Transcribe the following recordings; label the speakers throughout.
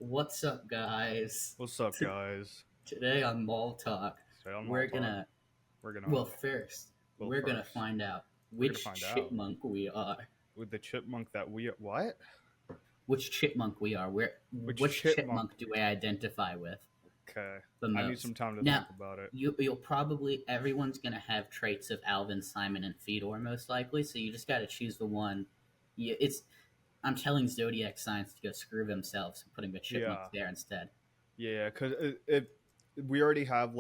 Speaker 1: What's up, guys?
Speaker 2: What's up, guys?
Speaker 1: Today on MallTalk,
Speaker 2: Stay on
Speaker 1: we're
Speaker 2: MallTalk.
Speaker 1: gonna,
Speaker 2: We're gonna
Speaker 1: well, first,
Speaker 2: well
Speaker 1: we're gonna
Speaker 2: first.
Speaker 1: find out
Speaker 2: We're gonna
Speaker 1: which
Speaker 2: find out
Speaker 1: chipmunk we are.
Speaker 2: with the chipmunk that we what?
Speaker 1: Which chipmunk we are.
Speaker 2: Which
Speaker 1: Which
Speaker 2: chipmunk?
Speaker 1: chipmunk do I identify with
Speaker 2: Okay,
Speaker 1: the
Speaker 2: I need
Speaker 1: most?
Speaker 2: some time to
Speaker 1: Now,
Speaker 2: think about it.
Speaker 1: you'll probably, everyone's gonna have traits of Alvin, Simon, and Fedor most likely, so you just gotta choose the one. I'm telling zodiac signs to go screw themselves and putting the chipmunks
Speaker 2: Yeah,
Speaker 1: there instead.
Speaker 2: yeah, because we already have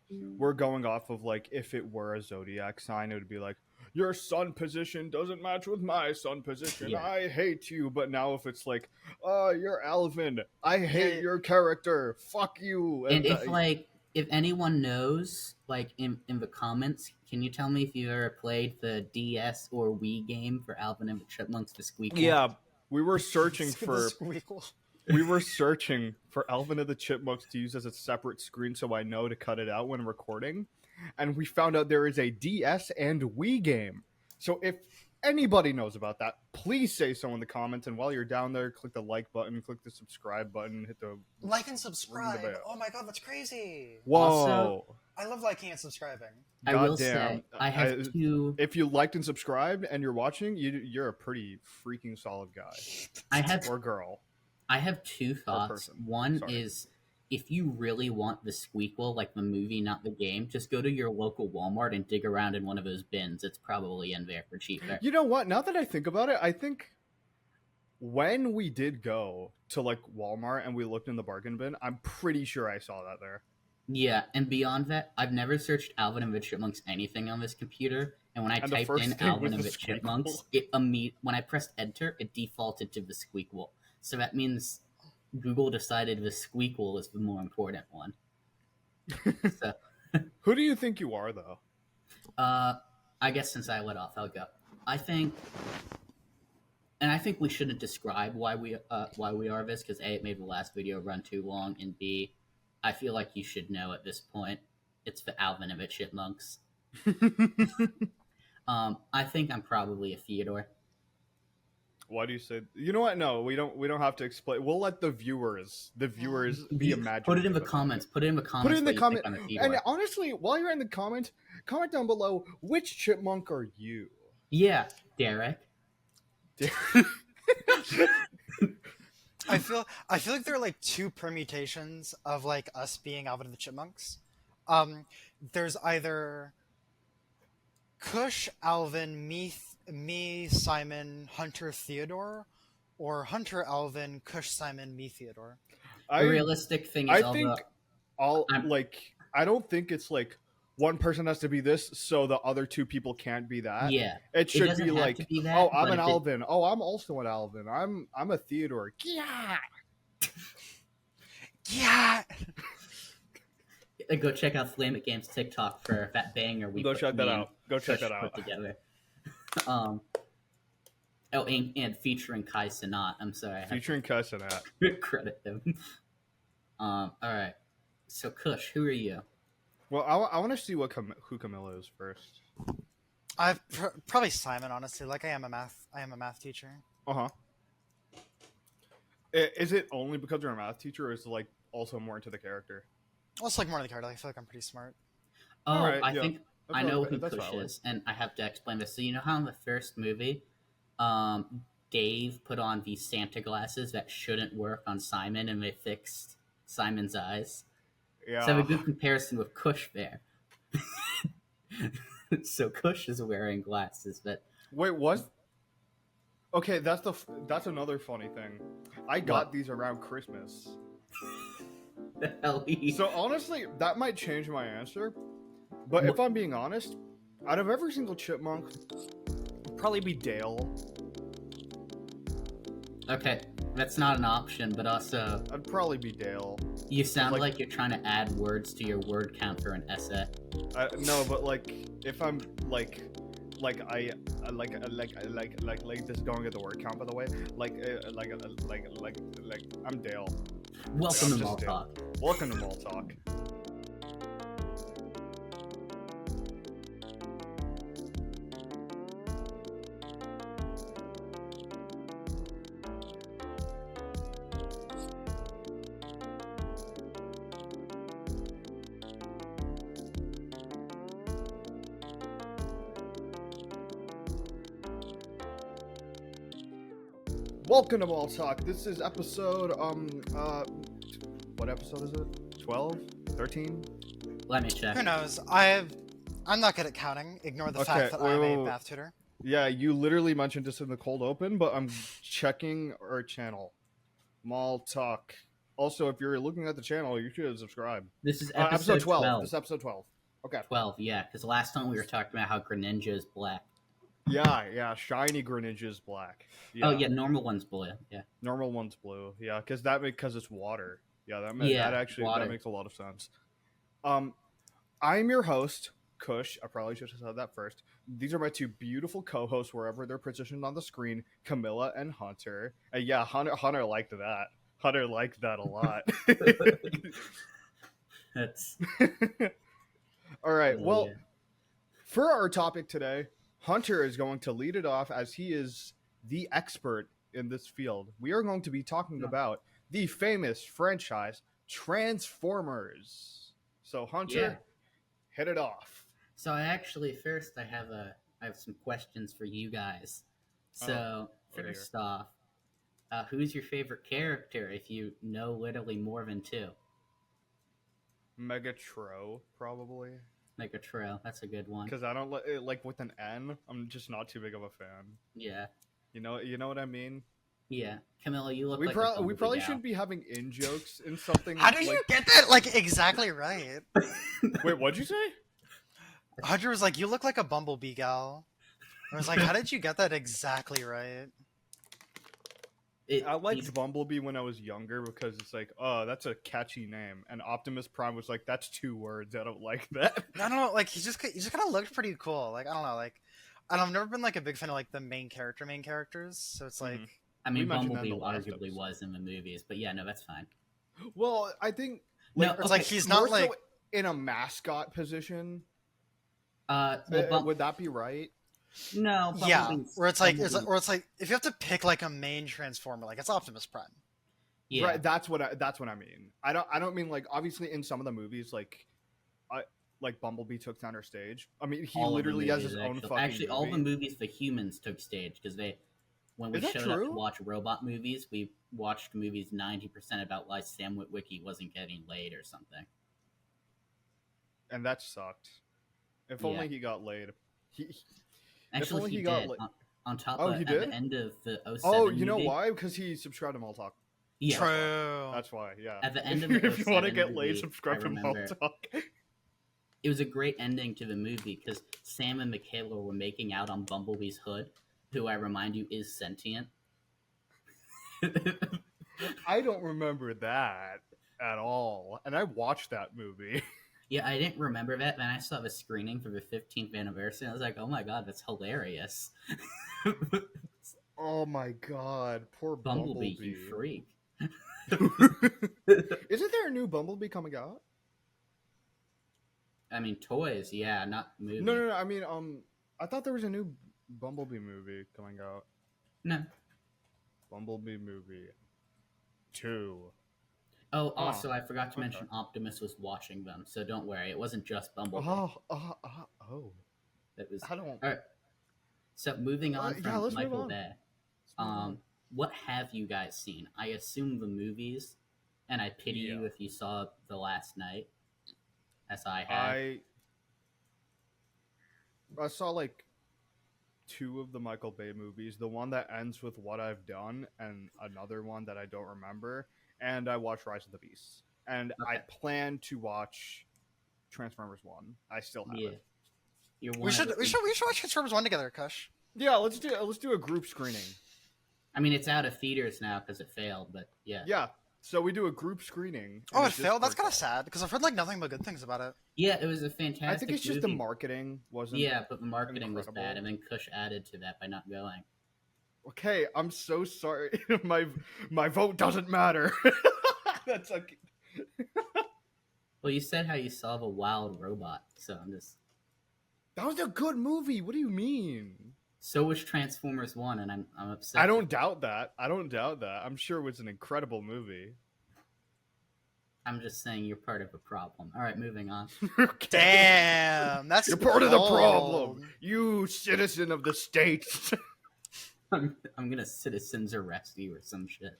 Speaker 2: we're going off of if it were a zodiac sign, it would be like your sun position doesn't match with my sun position.
Speaker 1: Yeah.
Speaker 2: I hate you. But now if it's like, you're Alvin, I hate
Speaker 3: Yeah,
Speaker 2: your character. Fuck you.
Speaker 1: And if anyone knows, in the comments, can you tell me if you ever played the DS or Wii game for Alvin and the Chipmunks the Squeakquel?
Speaker 2: Yeah, we were searching
Speaker 3: the
Speaker 2: for
Speaker 3: squeal.
Speaker 2: we were searching for Alvin and the Chipmunks to use as a separate screen so I know to cut it out when recording. And we found out there is a DS and Wii game. So if anybody knows about that, please say so in the comments. And while you're down there, click the like button, click the subscribe button, hit the
Speaker 3: Like and
Speaker 2: ring the
Speaker 3: subscribe.
Speaker 2: bell.
Speaker 3: Oh my god, that's crazy.
Speaker 2: Whoa.
Speaker 1: Also,
Speaker 3: I love liking and subscribing.
Speaker 1: I will
Speaker 2: Goddamn.
Speaker 1: say I have two.
Speaker 2: If you liked and subscribed and you're watching, you're a pretty freaking solid guy
Speaker 1: I have
Speaker 2: or girl.
Speaker 1: I have two thoughts.
Speaker 2: person.
Speaker 1: One
Speaker 2: Sorry.
Speaker 1: is if you really want the Squeakquel, like the movie, not the game, just go to your local Walmart and dig around in one of those bins. It's probably in there for cheaper.
Speaker 2: You know what? Now that I think about it, I think when we did go to Walmart and we looked in the bargain bin, I'm pretty sure I saw that there.
Speaker 1: Yeah, and beyond that, I've never searched Alvin and the Chipmunks anything on this computer, and when I
Speaker 2: And the
Speaker 1: typed
Speaker 2: first
Speaker 1: in
Speaker 2: thing
Speaker 1: Alvin
Speaker 2: was
Speaker 1: and
Speaker 2: the
Speaker 1: the Chipmunks, when I pressed enter, it defaulted to the Squeakquel. So that means Google decided the Squeakquel is the more important one. So,
Speaker 2: Who do you think you are, though?
Speaker 1: I guess since I let off, I'll go. I think we shouldn't describe why we are this because A, it made the last video run too long, and B, I feel like you should know at this point. It's the Alvin and the Chipmunks. I think I'm probably a Theodore.
Speaker 2: Why do you say? You know what? No, we don't have to explain. We'll let the viewers be imaginative.
Speaker 1: Put it in the comments. Put it in the comments.
Speaker 2: Put it in the
Speaker 1: comment.
Speaker 2: And honestly, while you're in the comment down below which chipmunk are you?
Speaker 1: Yeah, Derek.
Speaker 3: I feel like there are like two permutations of like us being Alvin and the Chipmunks. There's either Kush, Alvin, me, Simon, Hunter, Theodore, or Hunter, Alvin, Kush, Simon, me, Theodore.
Speaker 1: The realistic thing is,
Speaker 2: I don't think it's like one person has to be this, so the other two people can't be that.
Speaker 1: Yeah,
Speaker 2: it should
Speaker 1: doesn't
Speaker 2: be
Speaker 1: have
Speaker 2: like,
Speaker 1: to be that,
Speaker 2: oh, I'm
Speaker 1: but
Speaker 2: an Alvin. Oh, I'm also an Alvin. I'm a Theodore.
Speaker 3: Yeah. Yeah.
Speaker 1: Go check out Flame It Games TikTok for that banger we
Speaker 2: Go check that out. Go check that
Speaker 1: put
Speaker 2: out.
Speaker 1: together. And featuring Kai Sanat. I'm sorry.
Speaker 2: Featuring Kai Sanat.
Speaker 1: Credit him. All right. So Kush, who are you?
Speaker 2: Well, I want to see who Camilla is first.
Speaker 3: I've probably Simon, honestly. Like I am a math teacher.
Speaker 2: Uh-huh. Is it only because you're a math teacher, or is it like also more into the character?
Speaker 3: Well, it's like more of the character. I feel like I'm pretty smart.
Speaker 1: Oh,
Speaker 2: All right,
Speaker 1: I think I know who
Speaker 2: that's
Speaker 1: Kush
Speaker 2: valid.
Speaker 1: is, and I have to explain this. So you know how in the first movie, Dave put on these Santa glasses that shouldn't work on Simon, and they fixed Simon's eyes.
Speaker 2: Yeah.
Speaker 1: So I have a good comparison with Kush there. So Kush is wearing glasses, but
Speaker 2: Wait, what? Okay, that's another funny thing. I got
Speaker 1: What?
Speaker 2: these around Christmas.
Speaker 1: the hell he...
Speaker 2: So honestly, that might change my answer. But if I'm being honest, out of every single chipmunk, it'd probably be Dale.
Speaker 1: Okay, that's not an option, but also
Speaker 2: I'd probably be Dale.
Speaker 1: you sound
Speaker 2: Like-
Speaker 1: like you're trying to add words to your word count for an essay.
Speaker 2: No, but if I'm this is going at the word count, by the way. I'm Dale.
Speaker 1: Welcome to
Speaker 2: I'm just
Speaker 1: MallTalk.
Speaker 2: Welcome to MallTalk. Welcome to MallTalk. This is episode, what episode is it? 12? 13?
Speaker 1: Let me check.
Speaker 3: Who knows? I'm not good at counting. Ignore the fact that I'm a math tutor.
Speaker 2: Yeah, you literally mentioned this in the cold open, but I'm checking our channel. MallTalk. Also, if you're looking at the channel, you should subscribe.
Speaker 1: This is
Speaker 2: episode 12. This is episode 12. Okay.
Speaker 1: 12, yeah, because last time we were talking about how Greninja is black.
Speaker 2: Yeah, shiny Greninja is black. Yeah.
Speaker 1: Oh, yeah, normal one's blue, yeah.
Speaker 2: Normal one's blue. Yeah, because it's water. Yeah, that makes a lot of sense. I'm your host, Kush. I probably should have said that first. These are my two beautiful co-hosts, wherever they're positioned on the screen, Camilla and Hunter. And yeah, Hunter liked that. Hunter liked that a lot.
Speaker 1: That's
Speaker 2: all right. Well,
Speaker 1: yeah.
Speaker 2: For our topic today, Hunter is going to lead it off as he is the expert in this field. We are going to be talking about the famous franchise Transformers. So Hunter, hit it off.
Speaker 1: So I have some questions for you guys. So first off, who's your favorite character if you know literally more than two?
Speaker 2: Megatro, probably.
Speaker 1: Megatro, that's a good one.
Speaker 2: Because I don't like with an N. I'm just not too big of a fan.
Speaker 1: Yeah.
Speaker 2: You know what I mean?
Speaker 1: Yeah, Camilla, you look
Speaker 2: we probably shouldn't be having in jokes in something.
Speaker 3: How did you get that exactly right?
Speaker 2: Wait, what'd you say?
Speaker 3: Hunter was like, "You look like a bumblebee gal." I was like, "How did you get that exactly right?"
Speaker 2: I liked Bumblebee when I was younger because it's like, oh, that's a catchy name. And Optimus Prime was like, that's 2 words. I don't like that.
Speaker 3: I don't know. He just kind of looked pretty cool. I don't know. I've never been a big fan of the main characters. So it's like,
Speaker 1: I mean, Bumblebee arguably was in the movies, but yeah, no, that's fine.
Speaker 2: Well, I think
Speaker 3: it's he's not
Speaker 2: so in a mascot position. Would that be right?
Speaker 1: No,
Speaker 3: yeah, where it's like if you have to pick a main Transformer, it's Optimus Prime.
Speaker 2: Yeah, right. That's what I mean. I don't mean obviously in some of the movies Bumblebee took center stage. I mean, he literally has his own fucking movie.
Speaker 1: All the movies the humans took stage because when we showed up to watch robot movies, we watched movies 90% about why Sam Witwicky wasn't getting laid or something.
Speaker 2: And that sucked. If only he got laid.
Speaker 1: Actually, he did. On top of
Speaker 2: he
Speaker 1: at
Speaker 2: did?
Speaker 1: the end of the 07
Speaker 2: Oh, you know
Speaker 1: movie,
Speaker 2: why? Because he subscribed to MallTalk.
Speaker 1: Yeah.
Speaker 3: True.
Speaker 2: That's why, yeah.
Speaker 1: At the end of the
Speaker 2: if you want to get
Speaker 1: movie,
Speaker 2: laid, subscribe to MallTalk.
Speaker 1: It was a great ending to the movie because Sam and Michaela were making out on Bumblebee's hood, who I remind you is sentient.
Speaker 2: I don't remember that at all. And I watched that movie.
Speaker 1: Yeah, I didn't remember that. Then I saw the screening for the 15th anniversary. And I was like, oh my god, that's hilarious.
Speaker 2: Oh my god, poor Bumblebee.
Speaker 1: You freak.
Speaker 2: Isn't there a new Bumblebee coming out?
Speaker 1: I mean, toys, yeah, not movie.
Speaker 2: No. I mean, I thought there was a new Bumblebee movie coming out.
Speaker 1: No.
Speaker 2: Bumblebee movie 2.
Speaker 1: Oh, also, I forgot to mention Optimus was watching them, so don't worry. It wasn't just Bumblebee. That was.
Speaker 2: I don't.
Speaker 1: All right. So moving on from Michael
Speaker 2: move on.
Speaker 1: Bay, what have you guys seen? I assume the movies, and I pity you if you saw The Last Night, as I have.
Speaker 2: I saw 2 of the Michael Bay movies. The one that ends with What I've Done, and another one that I don't remember. And I watched Rise of the Beasts. And I plan to watch Transformers 1. I still haven't.
Speaker 3: We should watch Transformers 1 together, Kush.
Speaker 2: Yeah, let's do a group screening.
Speaker 1: I mean, it's out of theaters now because it failed, but yeah.
Speaker 2: Yeah, so we do a group screening.
Speaker 3: Oh, it failed? That's kind of sad, because I've heard nothing but good things about it.
Speaker 1: Yeah, it was a fantastic
Speaker 2: I think it's just
Speaker 1: movie.
Speaker 2: the marketing wasn't.
Speaker 1: Yeah, but the marketing was bad, and then Kush added to that by not going.
Speaker 2: Okay, I'm so sorry. my vote doesn't matter. That's okay.
Speaker 1: Well, you said how you saw the wild robot, so I'm just.
Speaker 2: That was a good movie. What do you mean?
Speaker 1: So was Transformers 1, and I'm upset.
Speaker 2: I don't doubt that. I'm sure it was an incredible movie.
Speaker 1: I'm just saying you're part of the problem. All right, moving on.
Speaker 3: Damn, that's
Speaker 2: you're part of the problem. You citizen of the state.
Speaker 1: I'm gonna citizens arrest you or some shit.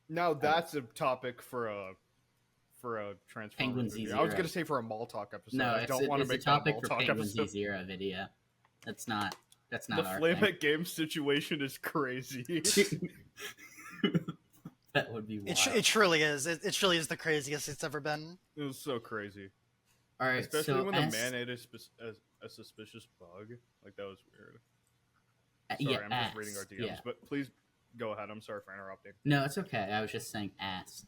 Speaker 2: Now that's a topic for a Transformers
Speaker 1: Penguin
Speaker 2: video.
Speaker 1: Z0.
Speaker 2: I was gonna say for a MallTalk episode.
Speaker 1: No,
Speaker 2: I don't want to
Speaker 1: it's a
Speaker 2: make that a
Speaker 1: topic for
Speaker 2: MallTalk
Speaker 1: Penguin
Speaker 2: episode.
Speaker 1: Z0 video. That's not
Speaker 2: The
Speaker 1: our
Speaker 2: flame
Speaker 1: thing.
Speaker 2: at game situation is crazy.
Speaker 1: That would be wild.
Speaker 3: It truly is. It truly is the craziest it's ever been.
Speaker 2: It was so crazy,
Speaker 1: All right,
Speaker 2: especially
Speaker 1: so
Speaker 2: when
Speaker 1: as,
Speaker 2: the man ate a suspicious bug. Like that was weird.
Speaker 1: yeah,
Speaker 2: Sorry, I'm just reading our DMs,
Speaker 1: yeah.
Speaker 2: but please go ahead. I'm sorry for interrupting.
Speaker 1: No, it's okay. I was just saying ass.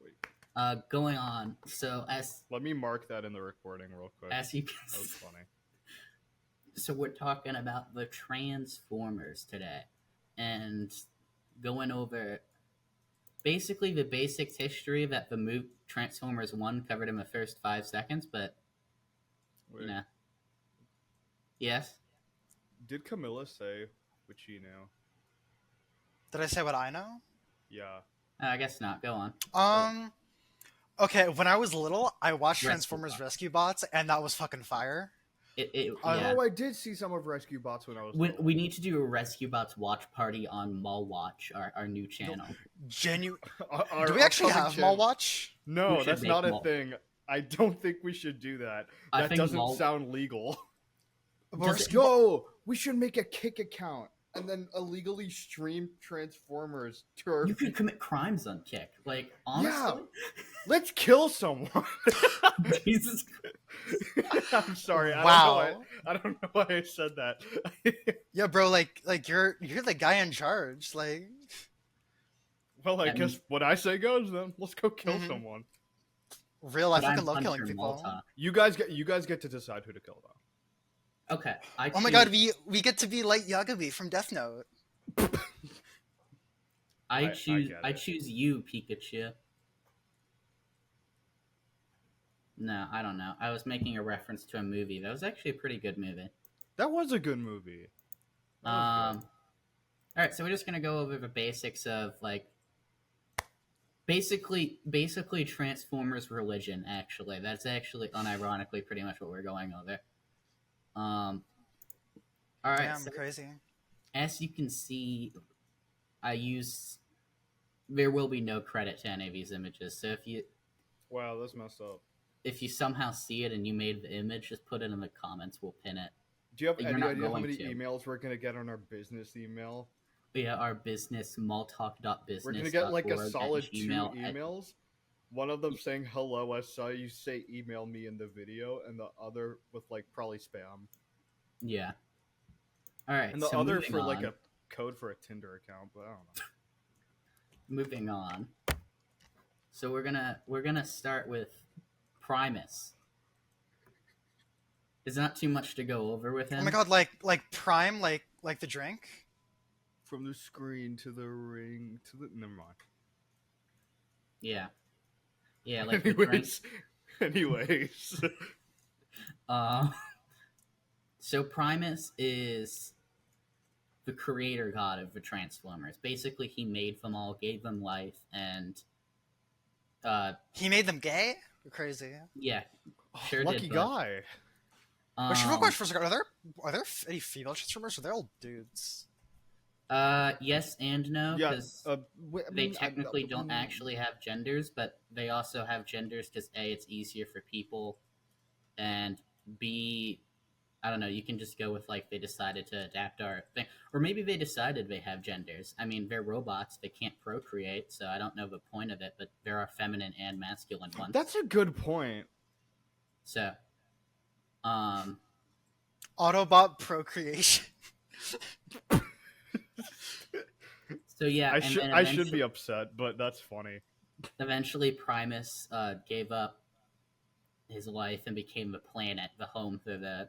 Speaker 2: Wait,
Speaker 1: Going on. So
Speaker 2: let me mark that in the recording real quick.
Speaker 1: as you can
Speaker 2: That was
Speaker 1: see,
Speaker 2: funny.
Speaker 1: so we're talking about the Transformers today, and going over basically the basic history that the movie Transformers 1 covered in the first 5 seconds, but
Speaker 2: Wait,
Speaker 1: you know. Yes?
Speaker 2: did Camilla say what she knew?
Speaker 3: Did I say what I know?
Speaker 2: Yeah.
Speaker 1: I guess not. Go on.
Speaker 3: Okay, when I was little, I watched
Speaker 1: Rescue
Speaker 3: Transformers
Speaker 1: Bots.
Speaker 3: Rescue Bots, and that was fucking fire.
Speaker 1: Yeah.
Speaker 2: Oh, I did see some of Rescue Bots when I was. little.
Speaker 1: We need to do a Rescue Bots watch party on Mall Watch, our new channel.
Speaker 3: Genuine.
Speaker 2: Our
Speaker 3: Do we actually
Speaker 2: upcoming
Speaker 3: have
Speaker 2: channel-
Speaker 3: Mall Watch?
Speaker 1: We
Speaker 2: No,
Speaker 1: should
Speaker 2: that's
Speaker 1: make
Speaker 2: not a
Speaker 1: Mall.
Speaker 2: thing. I don't think we should do that.
Speaker 1: I
Speaker 2: That
Speaker 1: think
Speaker 2: doesn't
Speaker 1: Mall-
Speaker 2: sound legal.
Speaker 1: Does it-
Speaker 2: Yo, we should make a Kick account and then illegally stream Transformers to our.
Speaker 1: You could commit crimes on Kick. Like, honestly?
Speaker 2: Let's kill someone.
Speaker 1: Jesus.
Speaker 2: I'm sorry.
Speaker 3: Wow.
Speaker 2: I don't know why I said that.
Speaker 3: Yeah, bro. Like you're the guy in charge. Like,
Speaker 2: Well, I
Speaker 1: And-
Speaker 2: guess what I say goes then. Let's go kill
Speaker 3: Mhm.
Speaker 2: someone.
Speaker 3: real. I
Speaker 1: But I'm
Speaker 3: fucking love killing
Speaker 1: Hunter
Speaker 3: people.
Speaker 1: Malta.
Speaker 2: You guys get to decide who to kill though.
Speaker 1: Okay.
Speaker 3: Oh my god, we get to be Light Yagami from Death Note.
Speaker 1: I
Speaker 2: I
Speaker 1: choose
Speaker 2: get
Speaker 1: I
Speaker 2: it.
Speaker 1: choose you, Pikachu. No, I don't know. I was making a reference to a movie. That was actually a pretty good movie.
Speaker 2: That was a good movie. That was good.
Speaker 1: All right, so we're just gonna go over the basics of like basically Transformers religion. Actually, that's actually unironically pretty much what we're going over. All right,
Speaker 3: Damn,
Speaker 1: so
Speaker 3: crazy.
Speaker 1: as you can see, there will be no credit to any of these images. So
Speaker 2: Wow, that's messed up.
Speaker 1: if you somehow see it and you made the image, just put it in the comments. We'll pin it.
Speaker 2: Do you have
Speaker 1: You're
Speaker 2: any
Speaker 1: not
Speaker 2: idea how
Speaker 1: going
Speaker 2: many
Speaker 1: to.
Speaker 2: emails we're gonna get on our business email?
Speaker 1: Via our business malltalk.business.
Speaker 2: We're gonna get like a solid 2 emails. One of them saying hello, I saw you say email me in the video, and the other with like probably spam.
Speaker 1: Yeah. All right.
Speaker 2: And the
Speaker 1: so
Speaker 2: other
Speaker 1: moving
Speaker 2: for like
Speaker 1: on.
Speaker 2: a code for a Tinder account, but I don't know.
Speaker 1: Moving on. So we're gonna start with Primus. There's not too much to go over with him.
Speaker 3: Oh my god, like Prime, like the drink.
Speaker 2: From the screen to the ring to the never mind.
Speaker 1: Yeah. Yeah, like the drink.
Speaker 2: Anyways.
Speaker 1: So Primus is the creator god of the Transformers. Basically, he made them all, gave them life, and
Speaker 3: He made them gay. You're crazy.
Speaker 1: yeah, sure
Speaker 2: Lucky
Speaker 1: did. but,
Speaker 2: guy.
Speaker 3: Wait, should we question for a second? Are there any female Transformers? Or they're all dudes.
Speaker 1: Yes and no,
Speaker 2: Yeah,
Speaker 1: because they technically don't actually have genders, but they also have genders because A, it's easier for people, and B, I don't know, you can just go with like they decided to adapt our thing. Or maybe they decided they have genders. I mean, they're robots, they can't procreate, so I don't know the point of it, but there are feminine and masculine ones.
Speaker 2: That's a good point.
Speaker 1: So,
Speaker 3: Autobot procreation.
Speaker 1: so yeah,
Speaker 2: I
Speaker 1: and
Speaker 2: should
Speaker 1: then
Speaker 2: I should
Speaker 1: eventually-
Speaker 2: be upset, but that's funny.
Speaker 1: Eventually, Primus gave up his life and became the planet, the home for the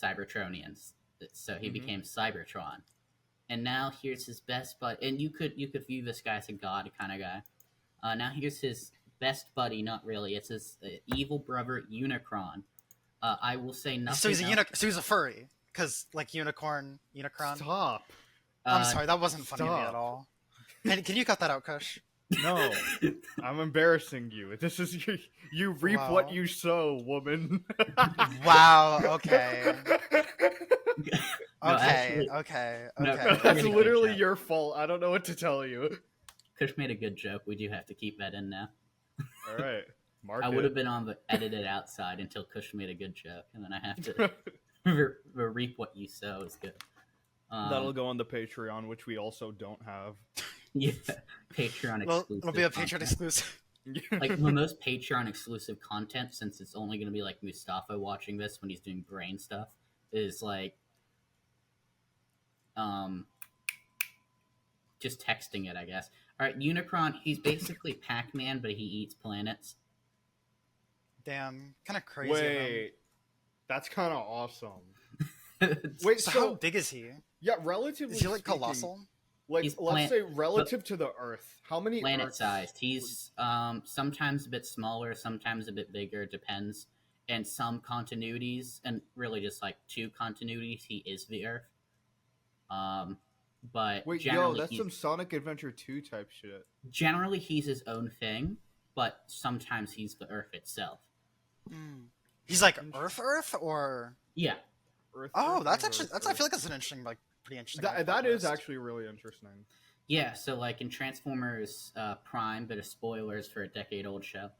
Speaker 1: Cybertronians. So he
Speaker 2: Mhm.
Speaker 1: became Cybertron, and now here's his best buddy. And you could view this guy as a god kind of guy. Now here's his best buddy. Not really. It's his evil brother Unicron. I will say nothing.
Speaker 3: So he's a
Speaker 1: else-
Speaker 3: so he's a furry, because like Unicron.
Speaker 2: Stop.
Speaker 3: I'm sorry, that wasn't funny to me
Speaker 2: stop.
Speaker 3: at all. Can you cut that out, Kush?
Speaker 2: No. I'm embarrassing you. This is you reap what
Speaker 3: Wow.
Speaker 2: you sow, woman.
Speaker 3: Wow. Okay.
Speaker 1: No,
Speaker 3: Okay,
Speaker 1: actually,
Speaker 3: okay,
Speaker 1: no,
Speaker 3: okay.
Speaker 1: Kush
Speaker 2: That's
Speaker 1: made a good
Speaker 2: literally
Speaker 1: joke.
Speaker 2: your fault. I don't know what to tell you.
Speaker 1: Kush made a good joke. We do have to keep that in now.
Speaker 2: All right, mark
Speaker 1: I would have
Speaker 2: it.
Speaker 1: been on the edited outside until Kush made a good joke, and then I have to reap what you sow is good.
Speaker 2: That'll go on the Patreon, which we also don't have.
Speaker 1: Yeah, Patreon
Speaker 3: Well,
Speaker 1: exclusive.
Speaker 3: it'll be a Patreon
Speaker 1: content.
Speaker 3: exclusive.
Speaker 1: Like the most Patreon exclusive content, since it's only going to be like Mustafa watching this when he's doing brain stuff, is like just texting it, I guess. All right, Unicron, he's basically Pac-Man, but he eats planets.
Speaker 3: Damn, kind of crazy.
Speaker 2: Wait, that's kind of awesome.
Speaker 1: It's-
Speaker 2: Wait,
Speaker 3: So,
Speaker 2: so
Speaker 3: how big is he?
Speaker 2: yeah, relatively
Speaker 3: Is he like
Speaker 2: speaking,
Speaker 3: colossal?
Speaker 2: like
Speaker 1: He's
Speaker 2: let's say relative to the Earth, how many
Speaker 1: planet
Speaker 2: Earths-
Speaker 1: sized. He's sometimes a bit smaller, sometimes a bit bigger, depends. And some continuities, and really just like two continuities, he is the Earth. But
Speaker 2: Wait, yo,
Speaker 1: generally,
Speaker 2: that's some Sonic Adventure 2 type shit.
Speaker 1: generally he's his own thing, but sometimes he's the Earth itself.
Speaker 3: Mm. He's like Earth, or
Speaker 1: Yeah,
Speaker 2: Earth,
Speaker 3: oh,
Speaker 2: Earth,
Speaker 3: that's
Speaker 2: Earth,
Speaker 3: actually
Speaker 2: Earth,
Speaker 3: I feel like that's an interesting, like pretty interesting.
Speaker 2: that is
Speaker 3: twist.
Speaker 2: actually really interesting.
Speaker 1: yeah. So like in Transformers Prime, bit of spoilers for a decade-old show.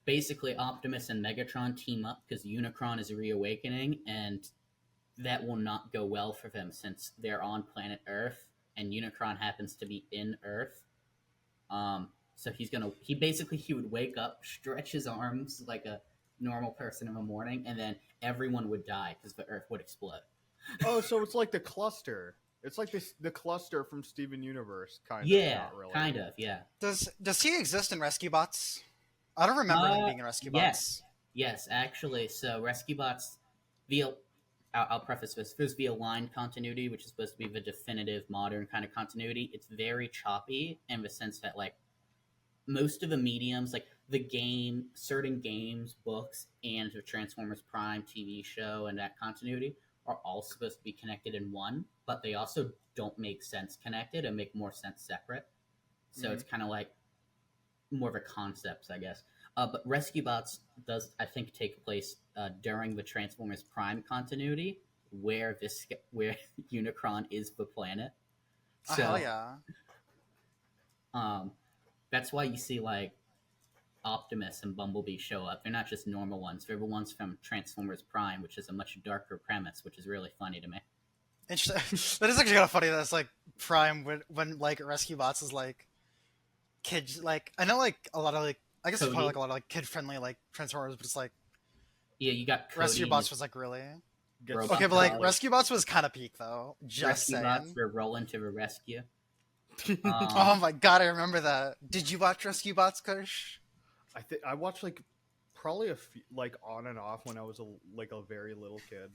Speaker 1: Basically, Optimus and Megatron team up because Unicron is reawakening, and that will not go well for them since they're on planet Earth, and Unicron happens to be in Earth. So he would wake up, stretch his arms like a normal person in the morning, and then everyone would die because the Earth would explode.
Speaker 2: Oh, so it's like the cluster. It's like the cluster from Steven Universe, kind of.
Speaker 1: Yeah,
Speaker 2: not really.
Speaker 1: kind of. Yeah.
Speaker 3: Does he exist in Rescue Bots? I don't remember him being in Rescue Bots.
Speaker 1: Yes, actually. So Rescue Bots, I'll preface this. There's the aligned continuity, which is supposed to be the definitive modern kind of continuity. It's very choppy in the sense that like most of the mediums, like certain games, books, and the Transformers Prime TV show and that continuity are all supposed to be connected in one, but they also don't make sense connected and make more sense separate. So it's kind of like more of a concept, I guess. But Rescue Bots does, I think, take place during the Transformers Prime continuity, where Unicron is the planet. So,
Speaker 3: Hell yeah!
Speaker 1: that's why you see like Optimus and Bumblebee show up. They're not just normal ones; they're the ones from Transformers Prime, which is a much darker premise, which is really funny to me.
Speaker 3: Interesting. That is actually kind of funny. That's like Prime when like Rescue Bots is like kids. Like I know like a lot of like I guess it's
Speaker 1: Cody.
Speaker 3: probably like a lot of like kid friendly like Transformers, but it's like
Speaker 1: Yeah, you got Cody
Speaker 3: Rescue
Speaker 1: and
Speaker 3: Bots
Speaker 1: his
Speaker 3: was like really
Speaker 1: robot
Speaker 3: okay, but like
Speaker 1: collar.
Speaker 3: Rescue Bots was kind of peak though. Just
Speaker 1: Rescue
Speaker 3: saying.
Speaker 1: Bots, they're rolling to the rescue.
Speaker 3: Oh my god, I remember that. Did you watch Rescue Bots, Kush?
Speaker 2: I think I watched like probably a few, like on and off when I was a very little kid.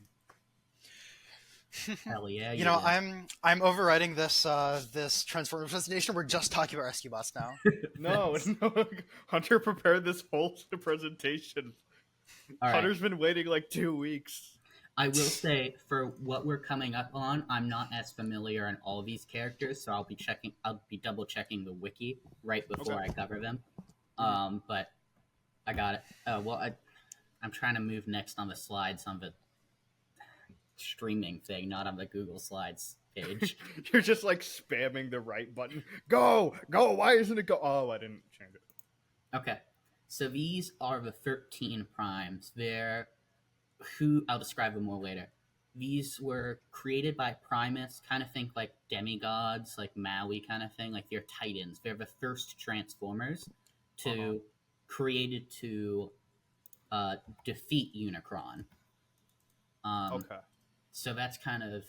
Speaker 1: Hell yeah!
Speaker 3: You know,
Speaker 1: did.
Speaker 3: I'm overriding this this Transformers presentation. We're just talking about Rescue Bots now.
Speaker 2: No, no, Hunter prepared this whole presentation.
Speaker 1: All right.
Speaker 2: Hunter's been waiting like 2 weeks.
Speaker 1: I will say, for what we're coming up on, I'm not as familiar in all of these characters, so I'll be double checking the wiki right before
Speaker 2: Okay.
Speaker 1: I cover them. But I got it. I'm trying to move next on the slides on the streaming thing, not on the Google Slides page.
Speaker 2: You're just like spamming the right button. Go, go. Why isn't it go? Oh, I didn't change it.
Speaker 1: Okay, so these are the 13 primes. I'll describe them more later. These were created by Primus, kind of think like demigods, like Maui kind of thing, like they're titans. They're the first Transformers created to defeat Unicron.
Speaker 2: Okay.
Speaker 1: So that's kind of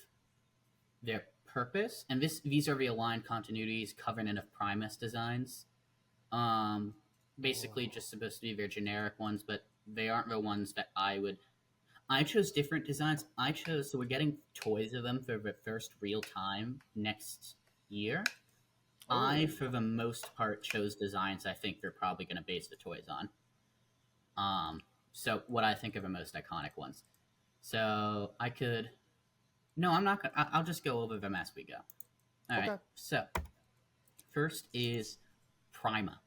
Speaker 1: their purpose. And these are the aligned continuities, Covenant of Primus designs. Basically just supposed to be their generic ones, but they aren't the ones that I chose different designs. So we're getting toys of them for the first real time next year. I, for the most part, chose designs I think they're probably going to base the toys on. So what I think are the most iconic ones. So I'm not going to, I'll just go over them as we go. All right. So first is Prima.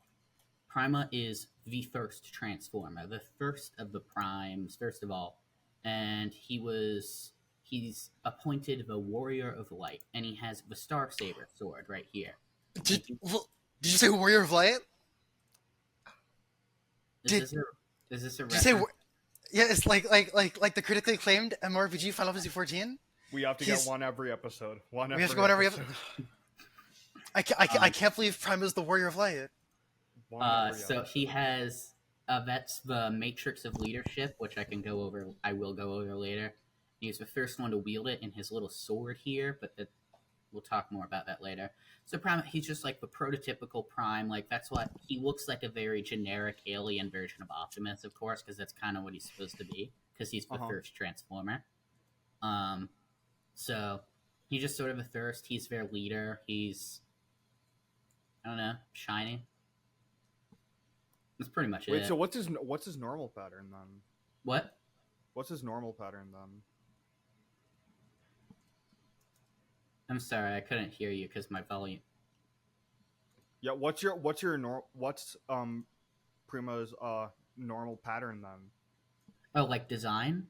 Speaker 1: Prima is the first Transformer, the first of the Primes, first of all. And he was he's appointed the Warrior of Light, and he has the Star Saber sword right here.
Speaker 3: Did you say Warrior of Light?
Speaker 1: Is this a
Speaker 3: Did you say?
Speaker 1: reference?
Speaker 3: Yeah, it's like the critically acclaimed MMORPG Final Fantasy 14.
Speaker 2: We have to get one every episode.
Speaker 3: We have to go on every episode. I can't believe Prime is the Warrior of Light.
Speaker 1: So he has that's the Matrix of Leadership, which I will go over later. He's the first one to wield it in his little sword here, but we'll talk more about that later. So Prime, he's just like the prototypical Prime. Like that's what he looks like, a very generic alien version of Optimus, of course, because that's kind of what he's supposed to be, because he's the first Transformer. So he's just sort of a thirst. He's their leader. He's, I don't know, shiny. That's pretty much it.
Speaker 2: Wait, so what's his normal pattern then?
Speaker 1: What?
Speaker 2: What's his normal pattern then?
Speaker 1: I'm sorry, I couldn't hear you because my volume.
Speaker 2: Yeah, what's Prima's normal pattern then?
Speaker 1: Oh, like design?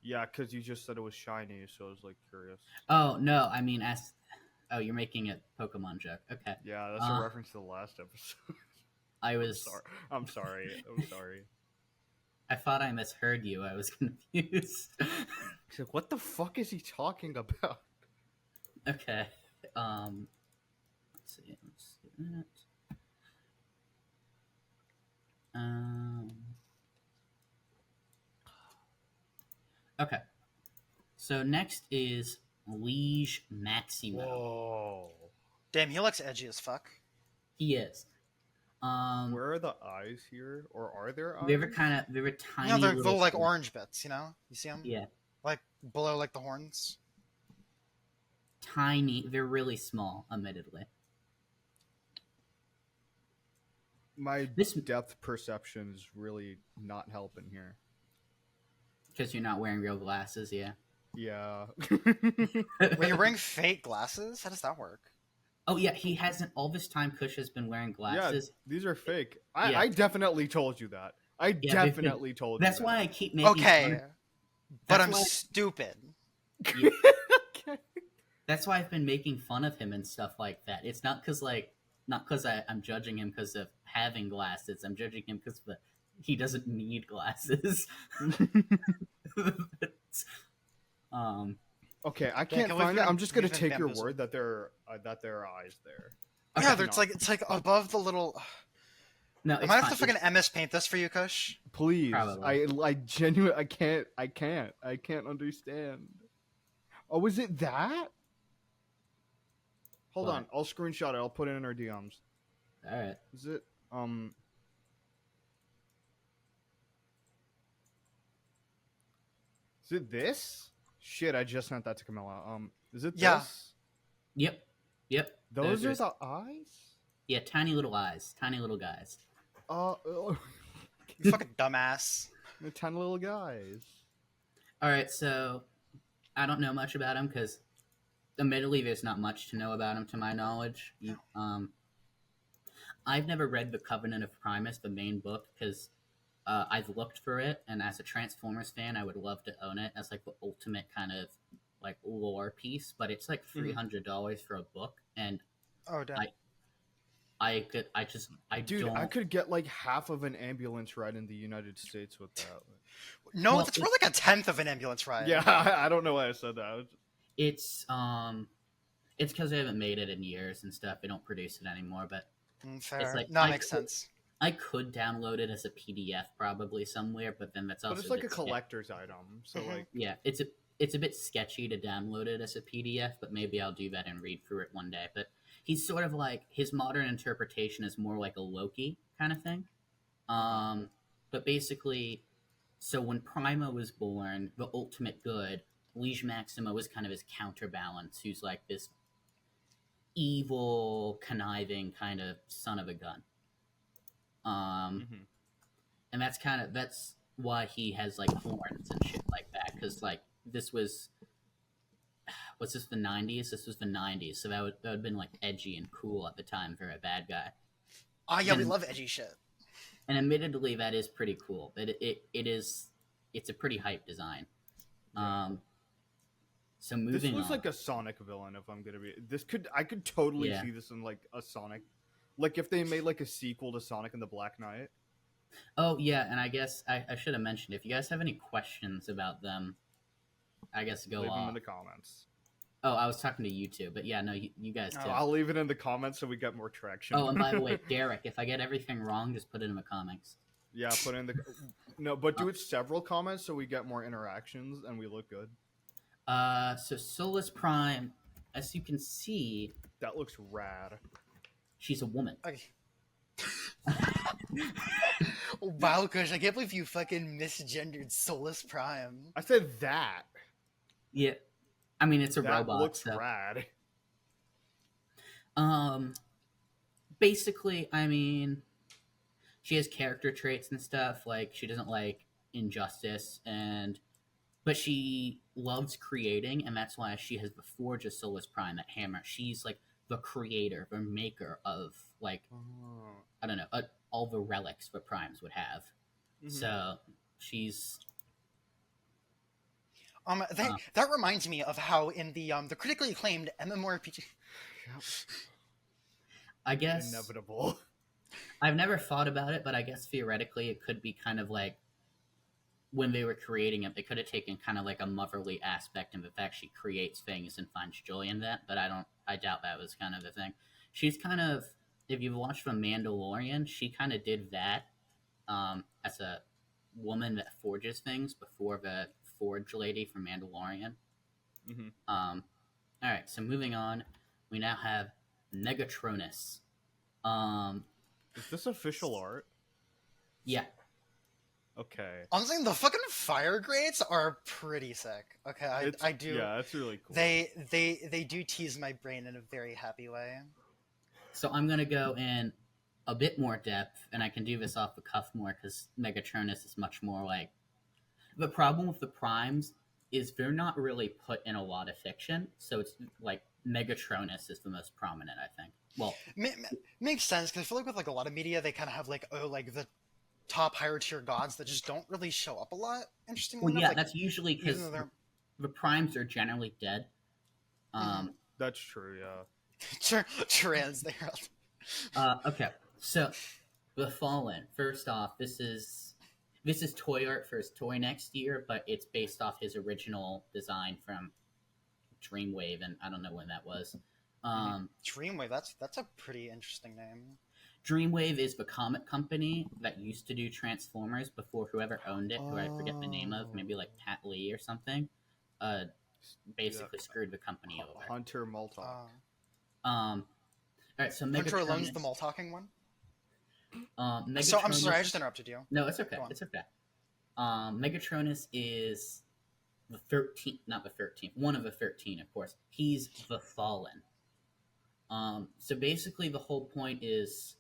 Speaker 2: Yeah, because you just said it was shiny, so I was like curious.
Speaker 1: Oh no, I mean you're making a Pokemon joke. Okay.
Speaker 2: Yeah, that's a reference to the last episode. I'm sorry.
Speaker 1: I thought I misheard you. I was confused.
Speaker 2: He's like, what the fuck is he talking about?
Speaker 1: Okay. Let's see that. Okay. So next is Liege Maximo.
Speaker 2: Whoa.
Speaker 3: Damn, he looks edgy as fuck.
Speaker 1: He is.
Speaker 2: Where are the eyes here, or are there eyes?
Speaker 1: They were tiny.
Speaker 3: You know, they're little like orange bits. You know, you see them?
Speaker 1: Yeah.
Speaker 3: Like below, like the horns.
Speaker 1: Tiny. They're really small, admittedly.
Speaker 2: My depth perception is really not helping here.
Speaker 1: Because you're not wearing real glasses, yeah.
Speaker 2: Yeah.
Speaker 3: Wait, you're wearing fake glasses? How does that work?
Speaker 1: Oh yeah, he hasn't. All this time, Kush has been wearing glasses.
Speaker 2: Yeah, these are fake. I definitely told you that. I definitely told you.
Speaker 1: That's why I keep making.
Speaker 3: Okay, but I'm stupid.
Speaker 1: Yeah. Okay. That's why I've been making fun of him and stuff like that. It's not because I'm judging him because of having glasses. I'm judging him because he doesn't need glasses.
Speaker 2: Okay, I can't find it. I'm just gonna take your word that there are eyes there.
Speaker 3: Okay, yeah, it's like above the little.
Speaker 1: No,
Speaker 3: I might have to fucking MS Paint this for you, Kush.
Speaker 2: Please,
Speaker 1: probably.
Speaker 2: I genuinely, I can't understand. Oh, is it that? Hold on, I'll screenshot it. I'll put it in our DMs.
Speaker 1: All right.
Speaker 2: Is it Is it this? Shit, I just sent that to Camilla. Is it this?
Speaker 1: Yep.
Speaker 2: Those are the eyes?
Speaker 1: Yeah, tiny little eyes. Tiny little guys.
Speaker 3: You fucking dumbass.
Speaker 2: They're tiny little guys.
Speaker 1: Alright, so I don't know much about him because admittedly there's not much to know about him to my knowledge. I've never read The Covenant of Primus, the main book, because I've looked for it, and as a Transformers fan, I would love to own it as like the ultimate kind of like lore piece. But it's like $300 for a book, and
Speaker 3: oh damn,
Speaker 2: I could get like half of an ambulance ride in the United States with that.
Speaker 3: No, that's more like a tenth of an ambulance ride.
Speaker 2: Yeah, I don't know why I said that.
Speaker 1: It's because they haven't made it in years and stuff. They don't produce it anymore, but
Speaker 3: fair.
Speaker 1: It's like,
Speaker 3: no, makes sense.
Speaker 1: I could download it as a PDF probably somewhere, but then that's also.
Speaker 2: But it's like a collector's item, so like.
Speaker 1: Yeah, it's a bit sketchy to download it as a PDF, but maybe I'll do that and read through it one day. But he's sort of like, his modern interpretation is more like a Loki kind of thing. But basically, so when Prima was born, the ultimate good, Liege Maximo was kind of his counterbalance, who's like this evil, conniving kind of son of a gun. And that's why he has like horns and shit like that, because like this was the 90s? This was the 90s, so that would have been like edgy and cool at the time for a bad guy.
Speaker 3: Oh yeah, we love edgy shit.
Speaker 1: And admittedly, that is pretty cool. It's a pretty hype design. So
Speaker 2: This
Speaker 1: moving
Speaker 2: looks
Speaker 1: on.
Speaker 2: like a Sonic villain. If I'm gonna be, I could totally
Speaker 1: Yeah.
Speaker 2: see this in like a Sonic, like if they made like a sequel to Sonic and the Black Knight.
Speaker 1: Oh yeah, and I guess I should have mentioned, if you guys have any questions about them, I guess go
Speaker 2: Leave them in
Speaker 1: off.
Speaker 2: the comments.
Speaker 1: Oh, I was talking to you too, but yeah, no, you guys too.
Speaker 2: I'll leave it in the comments so we get more traction.
Speaker 1: Oh, and by the way, Derek, if I get everything wrong, just put it in the comments.
Speaker 2: Yeah, put in the no, but do it several comments so we get more interactions and we look good.
Speaker 1: So Solus Prime, as you can see,
Speaker 2: That looks rad.
Speaker 1: she's a woman.
Speaker 3: Okay. Wow, Kush, I can't believe you fucking misgendered Solus Prime.
Speaker 2: I said that.
Speaker 1: Yeah, I mean it's a
Speaker 2: That
Speaker 1: robot.
Speaker 2: looks
Speaker 1: so.
Speaker 2: rad.
Speaker 1: Basically, I mean, she has character traits and stuff. Like she doesn't like injustice, but she loves creating, and that's why she has the Forge of Solus Prime at Hammer. She's like the creator, the maker of like I don't know all the relics that Primes would have.
Speaker 2: Mhm.
Speaker 1: So she's
Speaker 3: That reminds me of how in the critically acclaimed MMORPG.
Speaker 2: Yep.
Speaker 1: I guess
Speaker 2: Inevitable.
Speaker 1: I've never thought about it, but I guess theoretically it could be kind of like when they were creating it, they could have taken kind of like a motherly aspect and the fact she creates things and finds joy in that, but I doubt that was kind of the thing. She's kind of, if you've watched The Mandalorian, she kind of did that as a woman that forges things before the Forge lady from Mandalorian.
Speaker 2: Mm-hmm.
Speaker 1: All right, so moving on, we now have Megatronus.
Speaker 2: Is this official art?
Speaker 1: Yeah.
Speaker 2: Okay.
Speaker 3: Honestly, the fucking fire grades are pretty sick. Okay, I do.
Speaker 2: Yeah, that's really cool.
Speaker 3: They do tease my brain in a very happy way.
Speaker 1: So I'm gonna go in a bit more depth, and I can do this off the cuff more because Megatronus is much more like. The problem with the primes is they're not really put in a lot of fiction, so it's like Megatronus is the most prominent, I think. Well,
Speaker 3: makes sense because I feel like with like a lot of media, they kind of have like the top higher tier gods that just don't really show up a lot. Interestingly
Speaker 1: well,
Speaker 3: enough,
Speaker 1: yeah,
Speaker 3: like,
Speaker 1: that's usually because the primes are generally dead.
Speaker 2: That's true. Yeah.
Speaker 3: Trans there.
Speaker 1: Okay, so the Fallen. First off, this is toy art for his toy next year, but it's based off his original design from Dreamwave, and I don't know when that was.
Speaker 3: Dreamwave. That's a pretty interesting name.
Speaker 1: Dreamwave is the comic company that used to do Transformers before whoever owned it, who I forget the name of, maybe like Pat Lee or something, basically screwed the company over.
Speaker 2: Hunter MallTalk.
Speaker 1: All right, so
Speaker 3: Hunter
Speaker 1: Megatronus.
Speaker 3: Alone's the mall talking one.
Speaker 1: Megatronus,
Speaker 3: So I'm sorry, I just interrupted you.
Speaker 1: No, it's okay. It's okay. Megatronus is the 13th, not the 13th, one of the 13, of course. He's the Fallen. So basically the whole point is,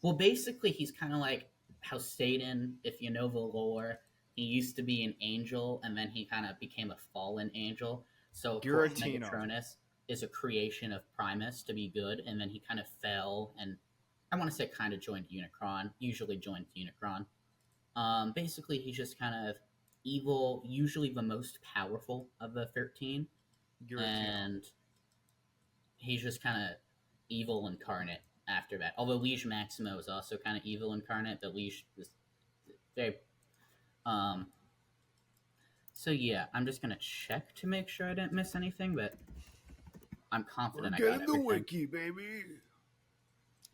Speaker 1: well, basically he's kind of like how Satan, if you know the lore, he used to be an angel and then he kind of became a fallen angel. So of course Megatronus is a creation of Primus to be good, and then he kind of fell and I want to say kind of joined Unicron, usually joined Unicron. Basically he's just kind of evil, usually the most powerful of the 13, and he's just kind of evil incarnate after that. Although Liege Maximo is also kind of evil incarnate, but Liege is very... So yeah, I'm just going to check to make sure I didn't miss anything, but I'm confident I got everything.
Speaker 2: Getting the wiki, baby!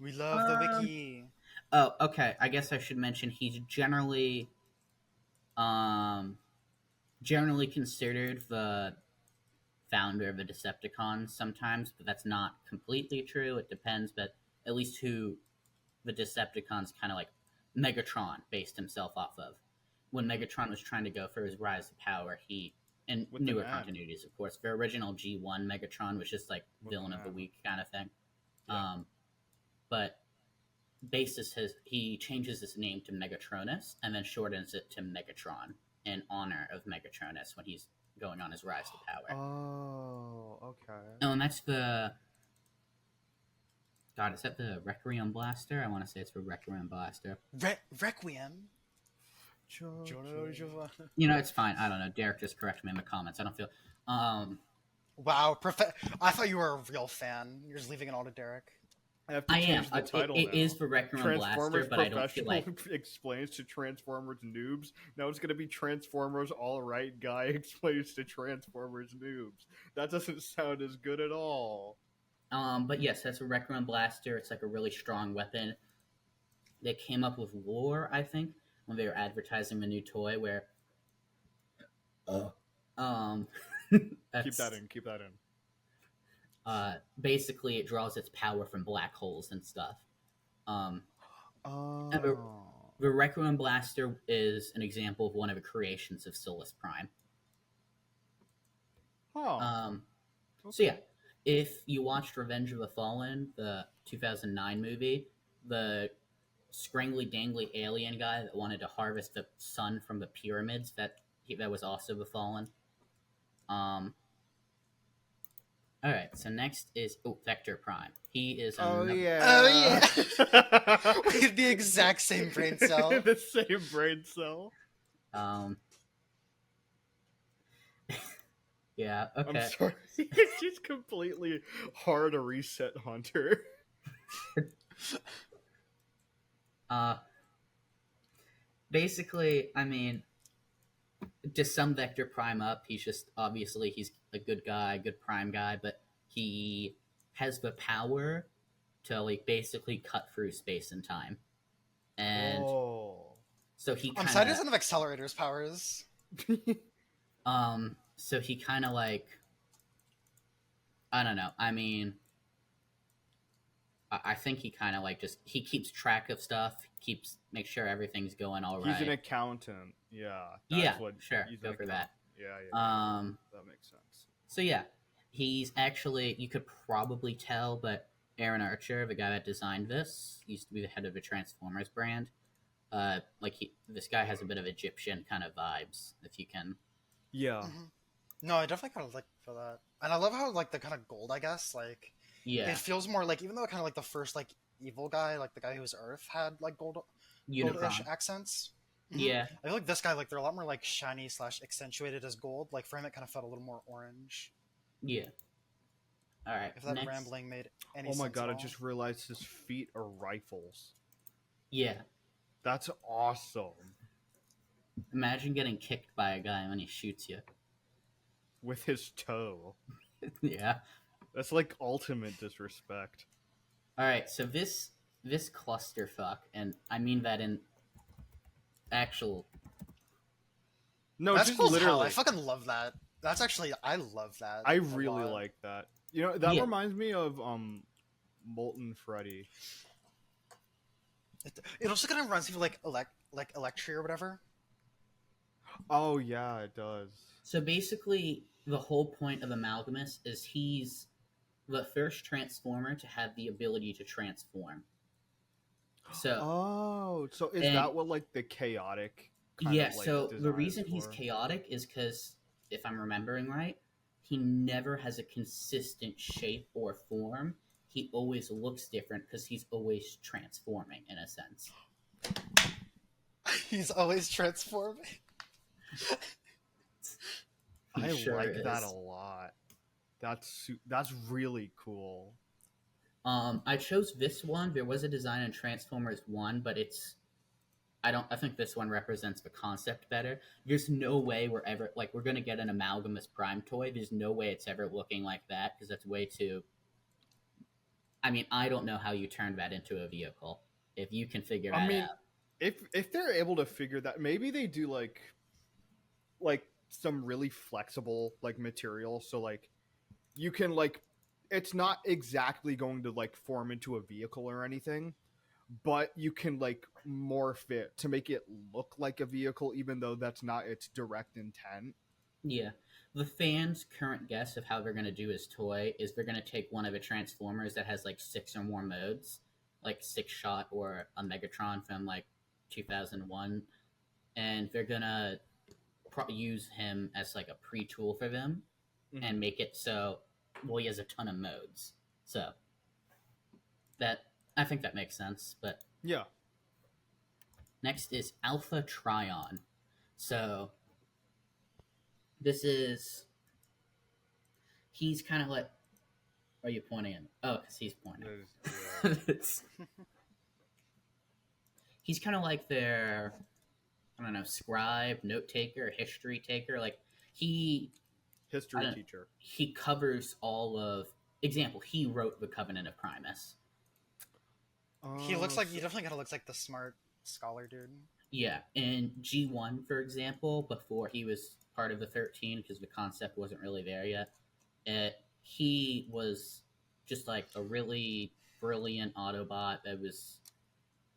Speaker 3: We love the wiki.
Speaker 1: Oh, okay. I guess I should mention he's generally considered the founder of the Decepticons sometimes, but that's not completely true. It depends, but at least who the Decepticons kind of like Megatron based himself off of. When Megatron was trying to go for his rise to power, and with newer continuities, of course. The original G1 Megatron was just like villain of the week kind of thing. Yeah. But he changes his name to Megatronus and then shortens it to Megatron in honor of Megatronus when he's going on his rise to power.
Speaker 2: Oh, okay.
Speaker 1: Oh, and that's the... God, is that the Requiem Blaster? I want to say it's the Requiem Blaster.
Speaker 3: Requiem?
Speaker 1: You know, it's fine. I don't know. Derek just corrected me in the comments. I don't feel...
Speaker 3: Wow, I thought you were a real fan. You're just leaving it all to Derek.
Speaker 2: I have to
Speaker 1: I am.
Speaker 2: change the title
Speaker 1: It
Speaker 2: now.
Speaker 1: is for Wreck-It Run
Speaker 2: Transformers
Speaker 1: Blaster, but I don't feel
Speaker 2: Professional
Speaker 1: like.
Speaker 2: explains to Transformers noobs. Now it's gonna be Transformers All Right Guy explains to Transformers noobs. That doesn't sound as good at all.
Speaker 1: But yes, that's a Wreck-It Run Blaster. It's like a really strong weapon. They came up with lore, I think, when they were advertising the new toy, where um,
Speaker 2: Keep that in. Keep that in.
Speaker 1: Basically, it draws its power from black holes and stuff. Um, and
Speaker 2: Oh.
Speaker 1: the Wreck-It Run Blaster is an example of one of the creations of Solus Prime.
Speaker 2: Oh.
Speaker 1: So yeah, if you watched Revenge of the Fallen, the 2009 movie, the scrangly dangly alien guy that wanted to harvest the sun from the pyramids, that was also the Fallen. All right, so next is Vector Prime. He is
Speaker 2: yeah.
Speaker 3: Oh yeah. We had the exact same brain cell.
Speaker 2: The same brain cell.
Speaker 1: Yeah, okay.
Speaker 2: I'm sorry. She's completely hard a reset hunter.
Speaker 1: Basically, I mean, to sum Vector Prime up, he's just obviously he's a good guy, good Prime guy, but he has the power to like basically cut through space and time, and so he.
Speaker 3: I'm sorry, he doesn't have accelerators powers.
Speaker 1: So he kind of like, I don't know. I mean, I think he kind of like he keeps track of stuff, make sure everything's going all right.
Speaker 2: He's an accountant. Yeah.
Speaker 1: Yeah. Sure. Go for that.
Speaker 2: Yeah. That makes sense.
Speaker 1: So yeah, he's actually, you could probably tell, but Aaron Archer, the guy that designed this, used to be the head of a Transformers brand. This guy has a bit of Egyptian kind of vibes, if you can.
Speaker 2: Yeah.
Speaker 3: Mm-hmm. No, I definitely kind of like for that, and I love how like the kind of gold, I guess, like it feels more like, even though kind of like the first like evil guy, like the guy who's Earth, had like goldish accents. Mm-hmm.
Speaker 1: Yeah,
Speaker 3: I feel like this guy, like they're a lot more like shiny / accentuated as gold. Like for him, it kind of felt a little more orange.
Speaker 1: Yeah. All right.
Speaker 3: If that rambling made any sense.
Speaker 2: Oh my god! I just realized his feet are rifles.
Speaker 1: Yeah.
Speaker 2: That's awesome.
Speaker 1: Imagine getting kicked by a guy when he shoots you.
Speaker 2: With his toe.
Speaker 1: Yeah.
Speaker 2: That's like ultimate disrespect.
Speaker 1: All right, so this clusterfuck, and I mean that in actual.
Speaker 2: No,
Speaker 3: that's
Speaker 2: just
Speaker 3: cool
Speaker 2: literally.
Speaker 3: Hell. I fucking love that. That's actually, I love that.
Speaker 2: I really like that. You know, that reminds me of Molten Freddy.
Speaker 3: It also kind of reminds me of like Electri or whatever.
Speaker 2: Oh yeah, it does.
Speaker 1: So basically, the whole point of Amalgamus is he's the first Transformer to have the ability to transform. So
Speaker 2: so is that what like the chaotic?
Speaker 1: So the reason he's chaotic is because, if I'm remembering right, he never has a consistent shape or form. He always looks different because he's always transforming, in a sense.
Speaker 3: He's always transforming.
Speaker 2: I like that a lot. That's really cool.
Speaker 1: I chose this one. There was a design in Transformers 1, but I think this one represents the concept better. There's no way we're going to get an Amalgamus Prime toy. There's no way it's ever looking like that, because that's way too... I mean, I don't know how you turn that into a vehicle. If you can figure that out.
Speaker 2: If they're able to figure that, maybe they do like some really flexible like material, so like you can like, it's not exactly going to like form into a vehicle or anything, but you can like morph it to make it look like a vehicle, even though that's not its direct intent.
Speaker 1: Yeah. The fans' current guess of how they're going to do his toy is they're going to take one of the Transformers that has like 6 or more modes, like 6-Shot or a Megatron from like 2001, and they're going to use him as like a pre-tool for them, and make it so, well, he has a ton of modes. So that, I think that makes sense. But
Speaker 2: yeah.
Speaker 1: Next is Alpha Trion. So this is he's kind of like. Are you pointing at? Oh, because he's pointing. He's kind of like their, I don't know, scribe, note taker, history taker. Like
Speaker 2: history teacher.
Speaker 1: He covers all of. Example, he wrote the Covenant of Primus.
Speaker 3: He definitely kind of looks like the smart scholar dude.
Speaker 1: Yeah, in G1, for example, before he was part of the 13, because the concept wasn't really there yet, he was just like a really brilliant Autobot that was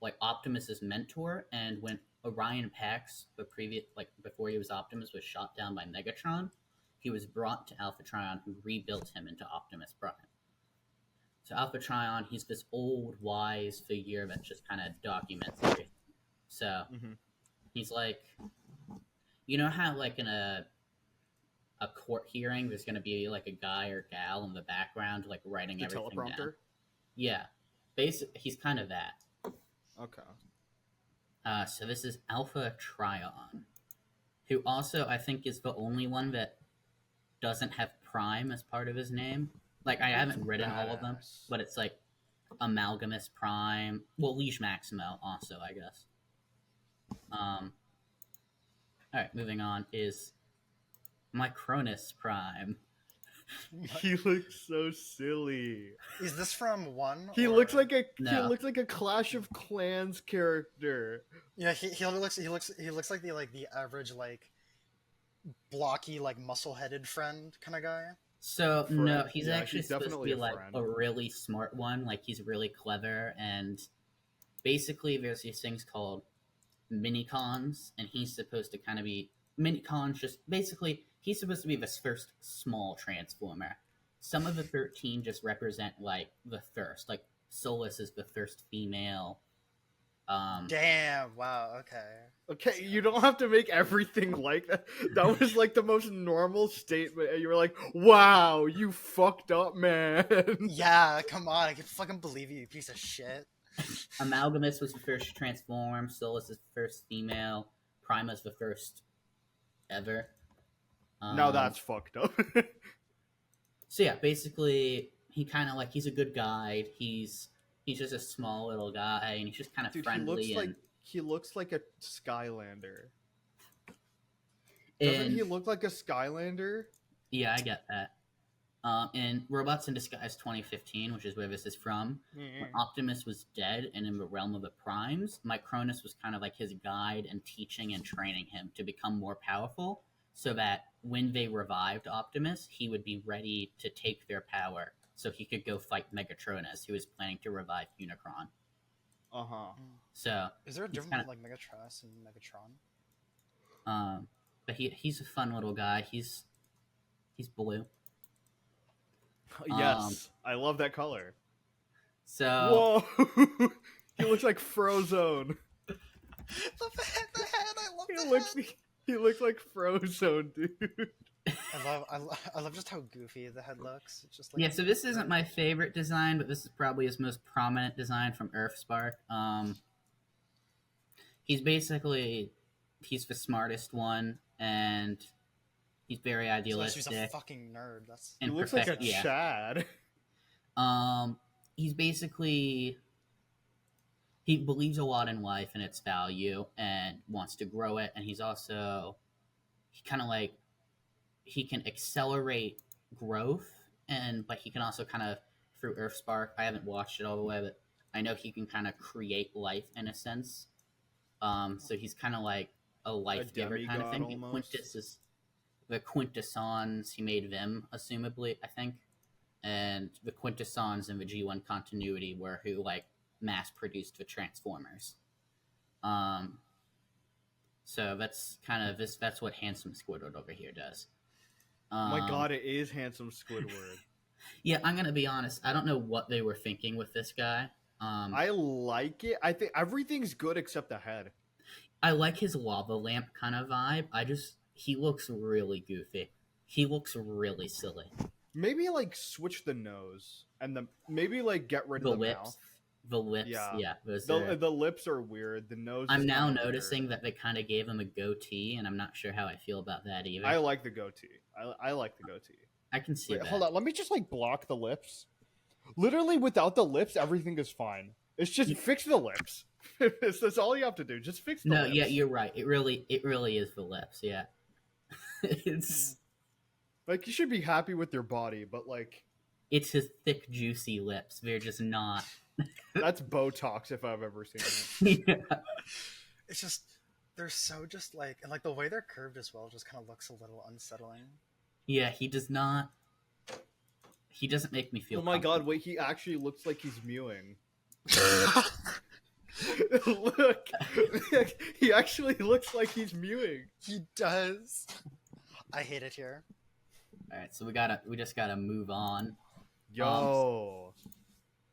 Speaker 1: like Optimus's mentor. And when Orion Pax, before he was Optimus, was shot down by Megatron, he was brought to Alpha Trion, who rebuilt him into Optimus Prime. So Alpha Trion, he's this old, wise figure that just kind of documents everything. So he's like, you know how like in a court hearing, there's going to be like a guy or gal in the background, like writing everything
Speaker 2: teleprompter
Speaker 1: down. Yeah, basically, he's kind of that.
Speaker 2: Okay.
Speaker 1: So this is Alpha Trion, who also I think is the only one that doesn't have Prime as part of his name. Like I haven't written all of them, but it's like Amalgamus Prime. Well, Liege Maximo also, I guess. All right, moving on is Micronus Prime.
Speaker 2: He looks so silly.
Speaker 3: Is this from 1?
Speaker 2: He looks like a Clash of Clans character.
Speaker 3: Yeah, he looks like the average like blocky like muscle-headed friend kind of guy.
Speaker 1: So no, he's actually supposed to be like a really smart one. Like he's really clever, and basically there's these things called minicons, and he's supposed to kind of be minicons. Just basically, he's supposed to be this first small transformer. Some of the 13 just represent like the first. Like Solus is the first female.
Speaker 3: Damn! Wow.
Speaker 2: Okay, you don't have to make everything like that. That was like the most normal statement, and you were like, "Wow, you fucked up, man."
Speaker 3: Yeah, come on, I can fucking believe you piece of shit.
Speaker 1: Amalgamus was the first to transform. Solus is the first female. Prima's the first ever.
Speaker 2: Now that's fucked up.
Speaker 1: So yeah, basically, he kind of like he's a good guide. He's just a small little guy, and he's just kind of friendly.
Speaker 2: He looks like a Skylander. Doesn't he look like a Skylander?
Speaker 1: Yeah, I get that. In Robots in Disguise 2015, which is where this is from, when Optimus was dead and in the realm of the Primes, Micronus was kind of like his guide and teaching and training him to become more powerful, so that when they revived Optimus, he would be ready to take their power, so he could go fight Megatronus, who was planning to revive Unicron. So
Speaker 3: is there a difference like Megatronus and Megatron?
Speaker 1: But he's a fun little guy. He's blue.
Speaker 2: Yes, I love that color.
Speaker 1: So
Speaker 2: whoa, he looks like Frozone.
Speaker 3: the head, I love the head.
Speaker 2: He looks like Frozone, dude.
Speaker 3: I love just how goofy the head looks. It's just like
Speaker 1: yeah. So this isn't my favorite design, but this is probably his most prominent design from Earthspark. He's basically the smartest one, and he's very idealistic.
Speaker 3: So he's a fucking nerd.
Speaker 2: He looks like a Chad.
Speaker 1: He's basically he believes a lot in life and its value, and wants to grow it. And he's also he can accelerate growth, but he can also kind of through Earthspark. I haven't watched it all the way, but I know he can kind of create life in a sense. So he's kind of like a life giver kind of thing. The Quintessons, he made them, assumably, I think. And the Quintessons in the G1 continuity were who, like, mass-produced the Transformers. So that's kind of that's what Handsome Squidward over here does.
Speaker 2: Oh my god, it is Handsome Squidward.
Speaker 1: Yeah, I'm going to be honest. I don't know what they were thinking with this guy.
Speaker 2: I like it. I think everything's good except the head.
Speaker 1: I like his lava lamp kind of vibe. He looks really goofy. He looks really silly.
Speaker 2: Maybe like switch the nose and maybe like get rid of the
Speaker 1: lips.
Speaker 2: mouth.
Speaker 1: The lips, yeah.
Speaker 2: The lips are weird. The nose.
Speaker 1: I'm now noticing that they kind of gave him a goatee, and I'm not sure how I feel about that either.
Speaker 2: I like the goatee. I like the goatee.
Speaker 1: I can see
Speaker 2: Wait,
Speaker 1: that.
Speaker 2: hold on. Let me just like block the lips. Literally, without the lips, everything is fine. It's just fix the lips. That's all you have to do. Just fix the
Speaker 1: No,
Speaker 2: lips.
Speaker 1: yeah, you're right. It really is the lips. Yeah, it's
Speaker 2: Like, you should be happy with your body, but like,
Speaker 1: it's his thick, juicy lips. They're just not.
Speaker 2: that's Botox if I've ever seen it.
Speaker 1: Yeah.
Speaker 3: It's just they're so just like, and like the way they're curved as well just kind of looks a little unsettling.
Speaker 1: Yeah, he does not. He doesn't make me feel.
Speaker 2: Oh my god!
Speaker 1: comfortable.
Speaker 2: Wait, he actually looks like he's mewing. Look, he actually looks like he's mewing.
Speaker 3: He does. I hate it here.
Speaker 1: All right, so we just gotta move on.
Speaker 2: Yo,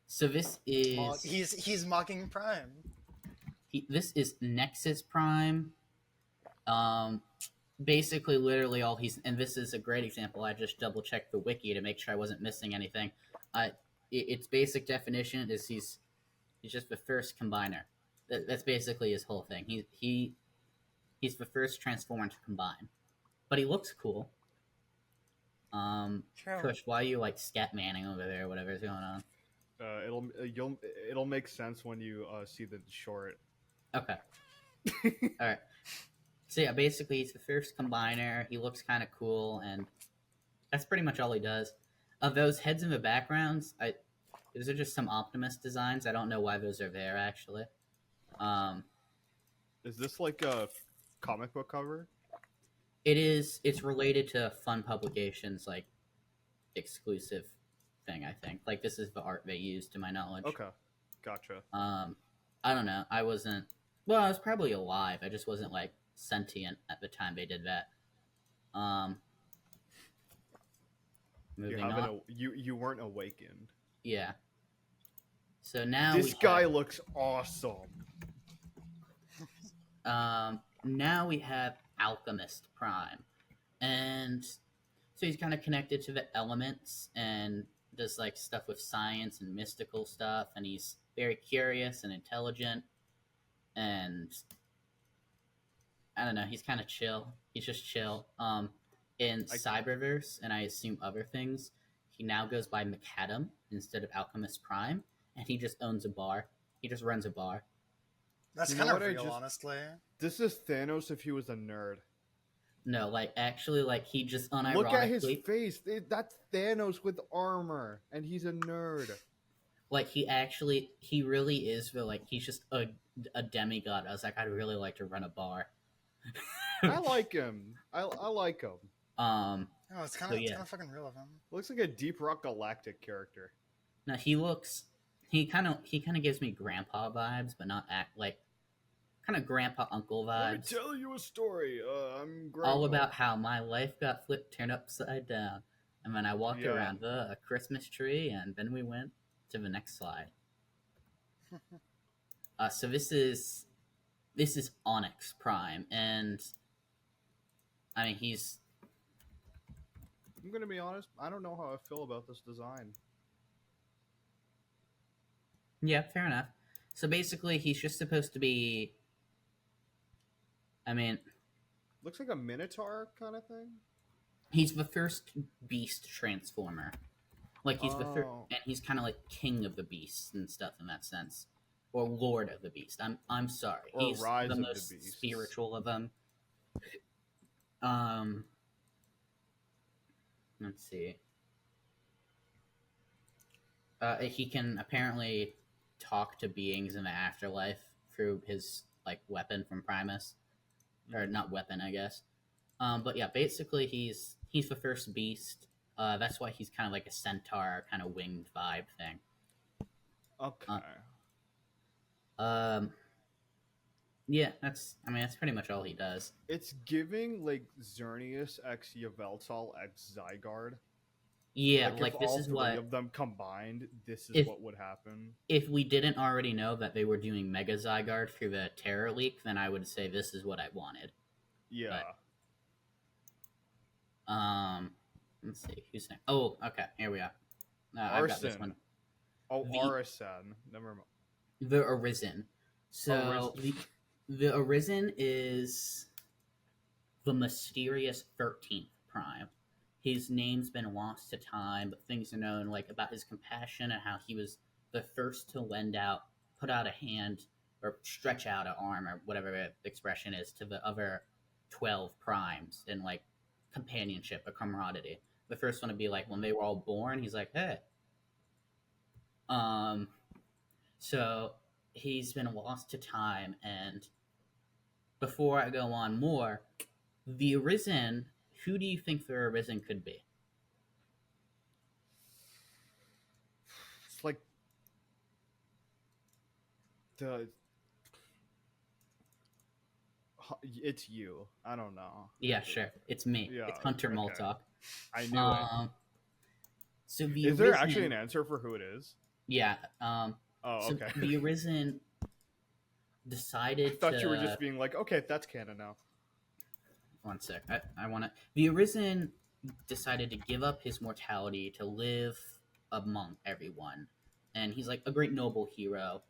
Speaker 1: So this is
Speaker 3: He's mocking Prime.
Speaker 1: this is Nexus Prime. Basically, literally all he's, and this is a great example. I just double checked the wiki to make sure I wasn't missing anything. Its basic definition is he's just the first combiner. That's basically his whole thing. He's the first transformer to combine, but he looks cool.
Speaker 3: True.
Speaker 1: Kush, why are you like scatmanning over there? Whatever's going on.
Speaker 2: it'll make sense when you see the short.
Speaker 1: Okay. All right. So yeah, basically he's the first combiner. He looks kind of cool, and that's pretty much all he does. Of those heads in the backgrounds, those are just some Optimus designs. I don't know why those are there actually.
Speaker 2: Is this like a comic book cover?
Speaker 1: It is. It's related to Fun Publications, like exclusive thing. I think. Like this is the art they used, to my knowledge.
Speaker 2: Okay, gotcha.
Speaker 1: I don't know. I wasn't. Well, I was probably alive. I just wasn't like sentient at the time they did that. Moving on.
Speaker 2: You weren't awakened.
Speaker 1: Yeah. So now
Speaker 2: This guy looks awesome.
Speaker 1: Now we have Alchemist Prime, and so he's kind of connected to the elements and does like stuff with science and mystical stuff, and he's very curious and intelligent, and I don't know, he's kind of chill. He's just chill. In Cyberverse, and I assume other things, he now goes by Macadam instead of Alchemist Prime, and he just owns a bar. He just runs a bar.
Speaker 3: That's
Speaker 2: You
Speaker 3: kind
Speaker 2: know
Speaker 3: of
Speaker 2: what,
Speaker 3: real, honestly.
Speaker 2: This is Thanos if he was a nerd.
Speaker 1: No, like actually, like he just unironically.
Speaker 2: Look at his face. That's Thanos with armor, and he's a nerd.
Speaker 1: Like he really is. Like he's just a demigod. I was like, I'd really like to run a bar.
Speaker 2: I like him. I like him.
Speaker 3: Oh, it's kind of
Speaker 1: yeah.
Speaker 3: fucking real of him.
Speaker 2: Looks like a Deep Rock Galactic character.
Speaker 1: Now he kind of gives me grandpa vibes, but not like kind of grandpa uncle vibes.
Speaker 2: Let me tell you a story. I'm grandpa.
Speaker 1: All about how my life got turned upside down, and then I walked around a Christmas tree, and then we went to the next slide. So this is Onyx Prime, and I mean
Speaker 2: I'm gonna be honest. I don't know how I feel about this design.
Speaker 1: yeah, fair enough. So basically, he's just supposed to be. I mean,
Speaker 2: looks like a Minotaur kind of thing.
Speaker 1: He's the first beast transformer. Like he's the first, and he's kind of like king of the beasts and stuff in that sense, or lord of the beast. I'm sorry,
Speaker 2: Or
Speaker 1: he's
Speaker 2: Rise
Speaker 1: the
Speaker 2: of the
Speaker 1: most
Speaker 2: Beasts.
Speaker 1: spiritual of them. Let's see. He can apparently talk to beings in the afterlife through his like weapon from Primus, or not weapon, I guess. But yeah, basically he's the first beast. That's why he's kind of like a centaur, kind of winged vibe thing.
Speaker 2: Okay.
Speaker 1: Yeah, that's pretty much all he does.
Speaker 2: It's giving like Xerneas x Yveltal x Zygarde.
Speaker 1: Yeah,
Speaker 2: like if
Speaker 1: this
Speaker 2: all
Speaker 1: is
Speaker 2: three
Speaker 1: what
Speaker 2: of them combined, this is what would happen.
Speaker 1: If we didn't already know that they were doing Mega Zygarde through the Terror leak, then I would say this is what I wanted.
Speaker 2: Yeah.
Speaker 1: But, let's see who's next. Oh, okay, here we are. I've got this one.
Speaker 2: Oh, Arisen. Never mind.
Speaker 1: The Arisen. So the Arisen is the mysterious 13th Prime. his name's been lost to time, but things are known like about his compassion and how he was the first to put out a hand or stretch out an arm or whatever the expression is to the other 12 primes in like companionship or camaraderie. The first one to be like when they were all born, he's like, hey. So he's been lost to time, and before I go on more, the Arisen, who do you think the Arisen could be?
Speaker 2: It's like the it's you. I don't know.
Speaker 1: Yeah, sure. It's me.
Speaker 2: Yeah,
Speaker 1: It's Hunter
Speaker 2: okay.
Speaker 1: MallTalk.
Speaker 2: I knew it.
Speaker 1: So the
Speaker 2: Is there
Speaker 1: Arisen,
Speaker 2: actually an answer for who it is?
Speaker 1: Yeah.
Speaker 2: Oh,
Speaker 1: So
Speaker 2: okay.
Speaker 1: the Arisen decided
Speaker 2: I thought
Speaker 1: to.
Speaker 2: you were just being like, okay, that's canon now.
Speaker 1: One sec. I want to. The Arisen decided to give up his mortality to live among everyone, and he's like a great noble hero.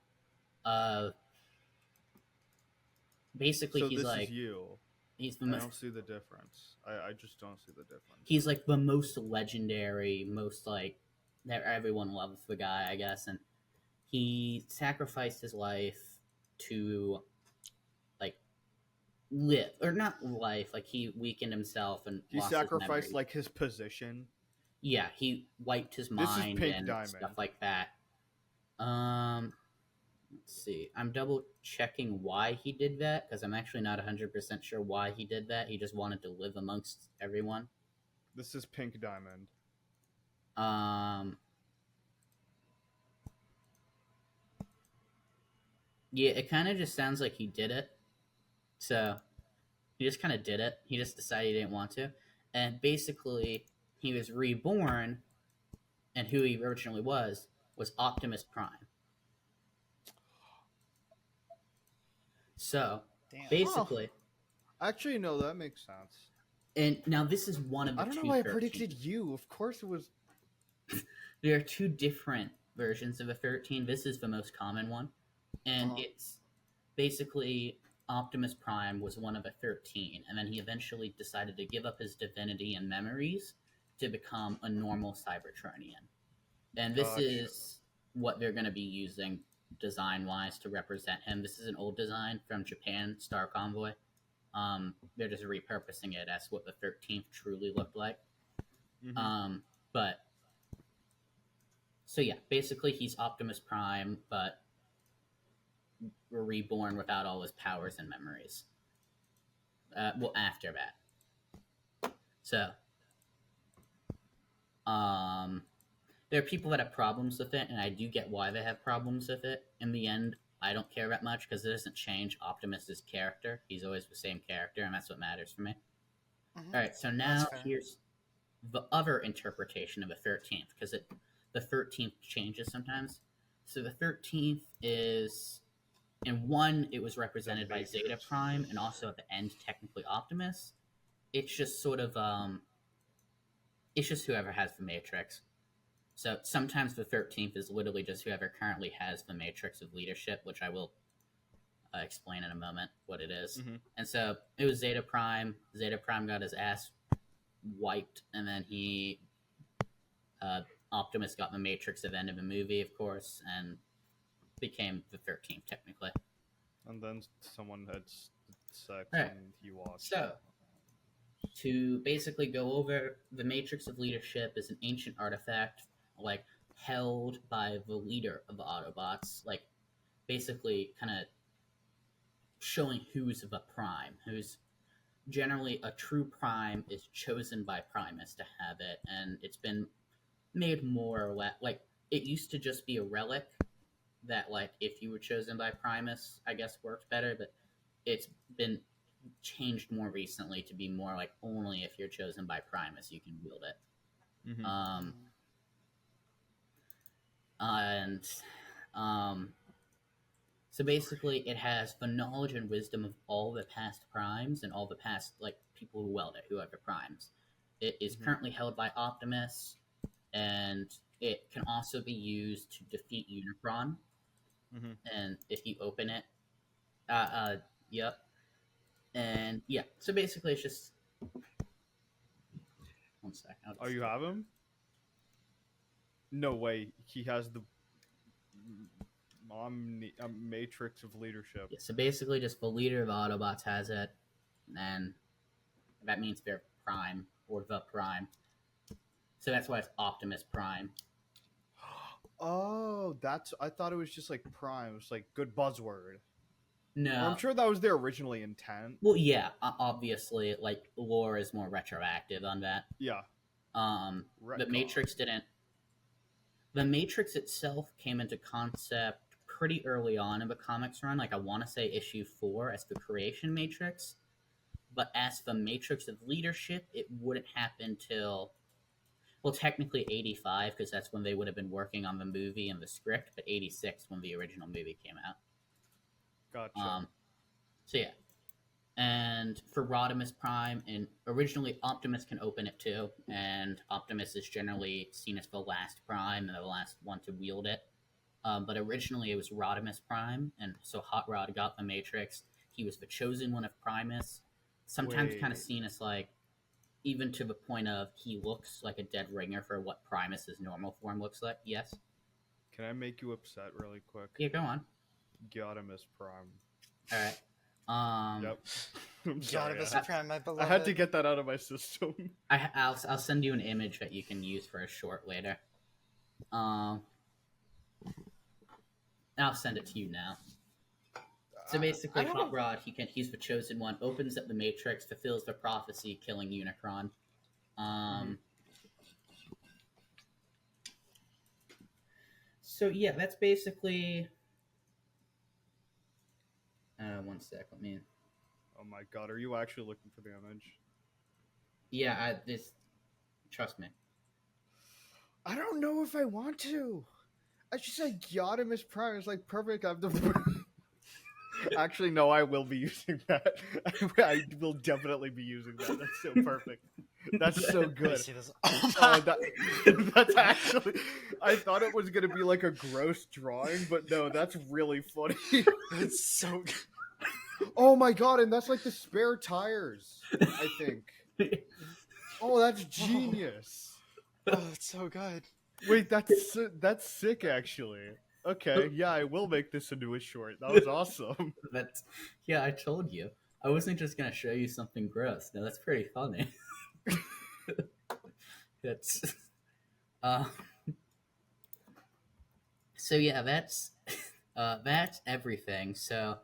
Speaker 1: Basically,
Speaker 2: So
Speaker 1: he's
Speaker 2: this
Speaker 1: like
Speaker 2: is you.
Speaker 1: he's the
Speaker 2: I
Speaker 1: most.
Speaker 2: don't see the difference. I just don't see the difference.
Speaker 1: He's like the most legendary, most like that everyone loves the guy, I guess, and he sacrificed his life to like live or not life, like he weakened himself and
Speaker 2: He
Speaker 1: lost his
Speaker 2: sacrificed
Speaker 1: memory.
Speaker 2: like his position.
Speaker 1: Yeah, he wiped his
Speaker 2: This is
Speaker 1: mind
Speaker 2: Pink
Speaker 1: and
Speaker 2: Diamond.
Speaker 1: stuff like that. Let's see. I'm double checking why he did that because I'm actually not 100% sure why he did that. He just wanted to live amongst everyone.
Speaker 2: This is Pink Diamond.
Speaker 1: Yeah, it kind of just sounds like he did it. So he just kind of did it. He just decided he didn't want to. And basically, he was reborn, and who he originally was Optimus Prime. So
Speaker 3: Damn.
Speaker 1: basically,
Speaker 2: Actually, no, that makes sense.
Speaker 1: and now this is one of the
Speaker 2: I don't
Speaker 1: two
Speaker 2: know why I
Speaker 1: 13.
Speaker 2: predicted you. Of course it was.
Speaker 1: There are two different versions of a 13. This is the most common one, and it's basically Optimus Prime was one of a 13, and then he eventually decided to give up his divinity and memories to become a normal Cybertronian. And this is what they're going to be using design-wise to represent him. This is an old design from Japan, Star Convoy. They're just repurposing it as what the 13th truly looked like.
Speaker 2: Mhm.
Speaker 1: But so yeah, basically he's Optimus Prime, but reborn without all his powers and memories. Well, after that. So, there are people that have problems with it, and I do get why they have problems with it. In the end, I don't care that much because it doesn't change Optimus's character. He's always the same character, and that's what matters for me.
Speaker 3: Mhm.
Speaker 1: All right, so now here's the other interpretation of the 13th, because the 13th changes sometimes. So the 13th is, in one, it was represented by Zeta Prime, and also at the end, technically Optimus. It's just sort of, it's just whoever has the Matrix. So sometimes the 13th is literally just whoever currently has the Matrix of leadership, which I will explain in a moment what it is.
Speaker 2: Mhm.
Speaker 1: And so it was Zeta Prime. Zeta Prime got his ass wiped, and then Optimus got the Matrix at the end of the movie, of course, and became the 13th, technically.
Speaker 2: And then someone had sex
Speaker 1: Right.
Speaker 2: and he watched.
Speaker 1: So, to basically go over, the Matrix of Leadership is an ancient artifact, like, held by the leader of the Autobots, like, basically kind of showing who's the Prime, who's generally a true Prime is chosen by Primus to have it, and it's been made more or less, like, it used to just be a relic that, like, if you were chosen by Primus, I guess worked better, but it's been changed more recently to be more like only if you're chosen by Primus you can wield it.
Speaker 2: Mhm.
Speaker 1: So basically it has the knowledge and wisdom of all the past primes and all the past like people who wield it, whoever primes. It is currently held by Optimus, and it can also be used to defeat Unicron. And if you open it, yep. And yeah, so basically it's just 1 second.
Speaker 2: Oh, you have him? No way. He has the matrix of leadership.
Speaker 1: Yeah, so basically, just the leader of Autobots has it, and that means they're Prime, or the Prime. So that's why it's Optimus Prime.
Speaker 2: Oh, I thought it was just like Prime. It was like good buzzword.
Speaker 1: No.
Speaker 2: I'm sure that was their originally intent.
Speaker 1: Well, yeah, obviously, like, lore is more retroactive on that.
Speaker 2: Yeah.
Speaker 1: The Matrix didn't. The Matrix itself came into concept pretty early on in the comics run. Like, I want to say issue 4 as the creation Matrix. But as the Matrix of leadership, it wouldn't happen till, well, technically 85, because that's when they would have been working on the movie and the script, but 86 when the original movie came out.
Speaker 2: Gotcha.
Speaker 1: So yeah. And for Rodimus Prime, and originally Optimus can open it too, and Optimus is generally seen as the last Prime and the last one to wield it. But originally it was Rodimus Prime, and so Hot Rod got the Matrix. He was the chosen one of Primus. Sometimes kind of seen as like, even to the point of he looks like a dead ringer for what Primus's normal form looks like. Yes.
Speaker 2: Can I make you upset really quick?
Speaker 1: Yeah, go on.
Speaker 2: Godimus Prime.
Speaker 1: All right.
Speaker 2: Yep.
Speaker 3: Godimus Prime, my beloved.
Speaker 2: I had to get that out of my system.
Speaker 1: I'll send you an image that you can use for a short later. I'll send it to you now. So basically, Hot Rod, he's the chosen one, opens up the Matrix, fulfills the prophecy, killing Unicron. So yeah, that's basically. 1 sec, let me.
Speaker 2: Oh my god, are you actually looking for the image?
Speaker 1: Yeah, trust me.
Speaker 2: I don't know if I want to. I just said Godimus Prime is like perfect. Actually, no, I will be using that. I will definitely be using that. That's so perfect. That's so good. That's actually. I thought it was gonna be like a gross drawing, but no, that's really funny.
Speaker 3: It's so good.
Speaker 2: Oh my god, and that's like the spare tires, I think. Oh, that's genius.
Speaker 3: Oh, it's so good.
Speaker 2: Wait, that's sick, actually. Okay, yeah, I will make this into a short. That was awesome.
Speaker 1: Yeah, I told you. I wasn't just gonna show you something gross. No, that's pretty funny. That's so yeah, that's everything. So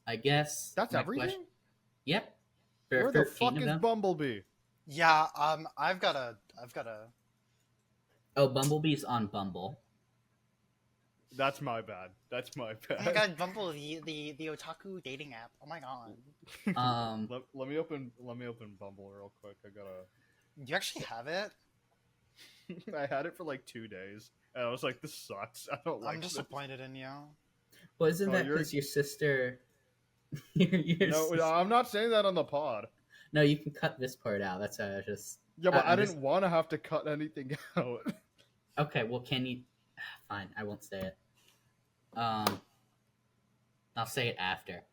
Speaker 1: I guess
Speaker 2: that's everything.
Speaker 1: Yep.
Speaker 2: Where the fuck is Bumblebee?
Speaker 3: Yeah, I've got a.
Speaker 1: Oh, Bumblebee's on Bumble.
Speaker 2: That's my bad. That's my bad.
Speaker 3: Oh my god, Bumble, the otaku dating app. Oh my god.
Speaker 2: Let me open Bumble real quick. I gotta.
Speaker 3: Do you actually have it?
Speaker 2: I had it for like 2 days, and I was like, "This sucks. I don't like."
Speaker 3: I'm disappointed in you.
Speaker 1: Well, isn't that because your sister?
Speaker 2: No, I'm not saying that on the pod.
Speaker 1: No, you can cut this part out. That's how I just.
Speaker 2: Yeah, but I didn't want to have to cut anything out.
Speaker 1: Okay, well, can you? Fine, I won't say it. I'll say it after.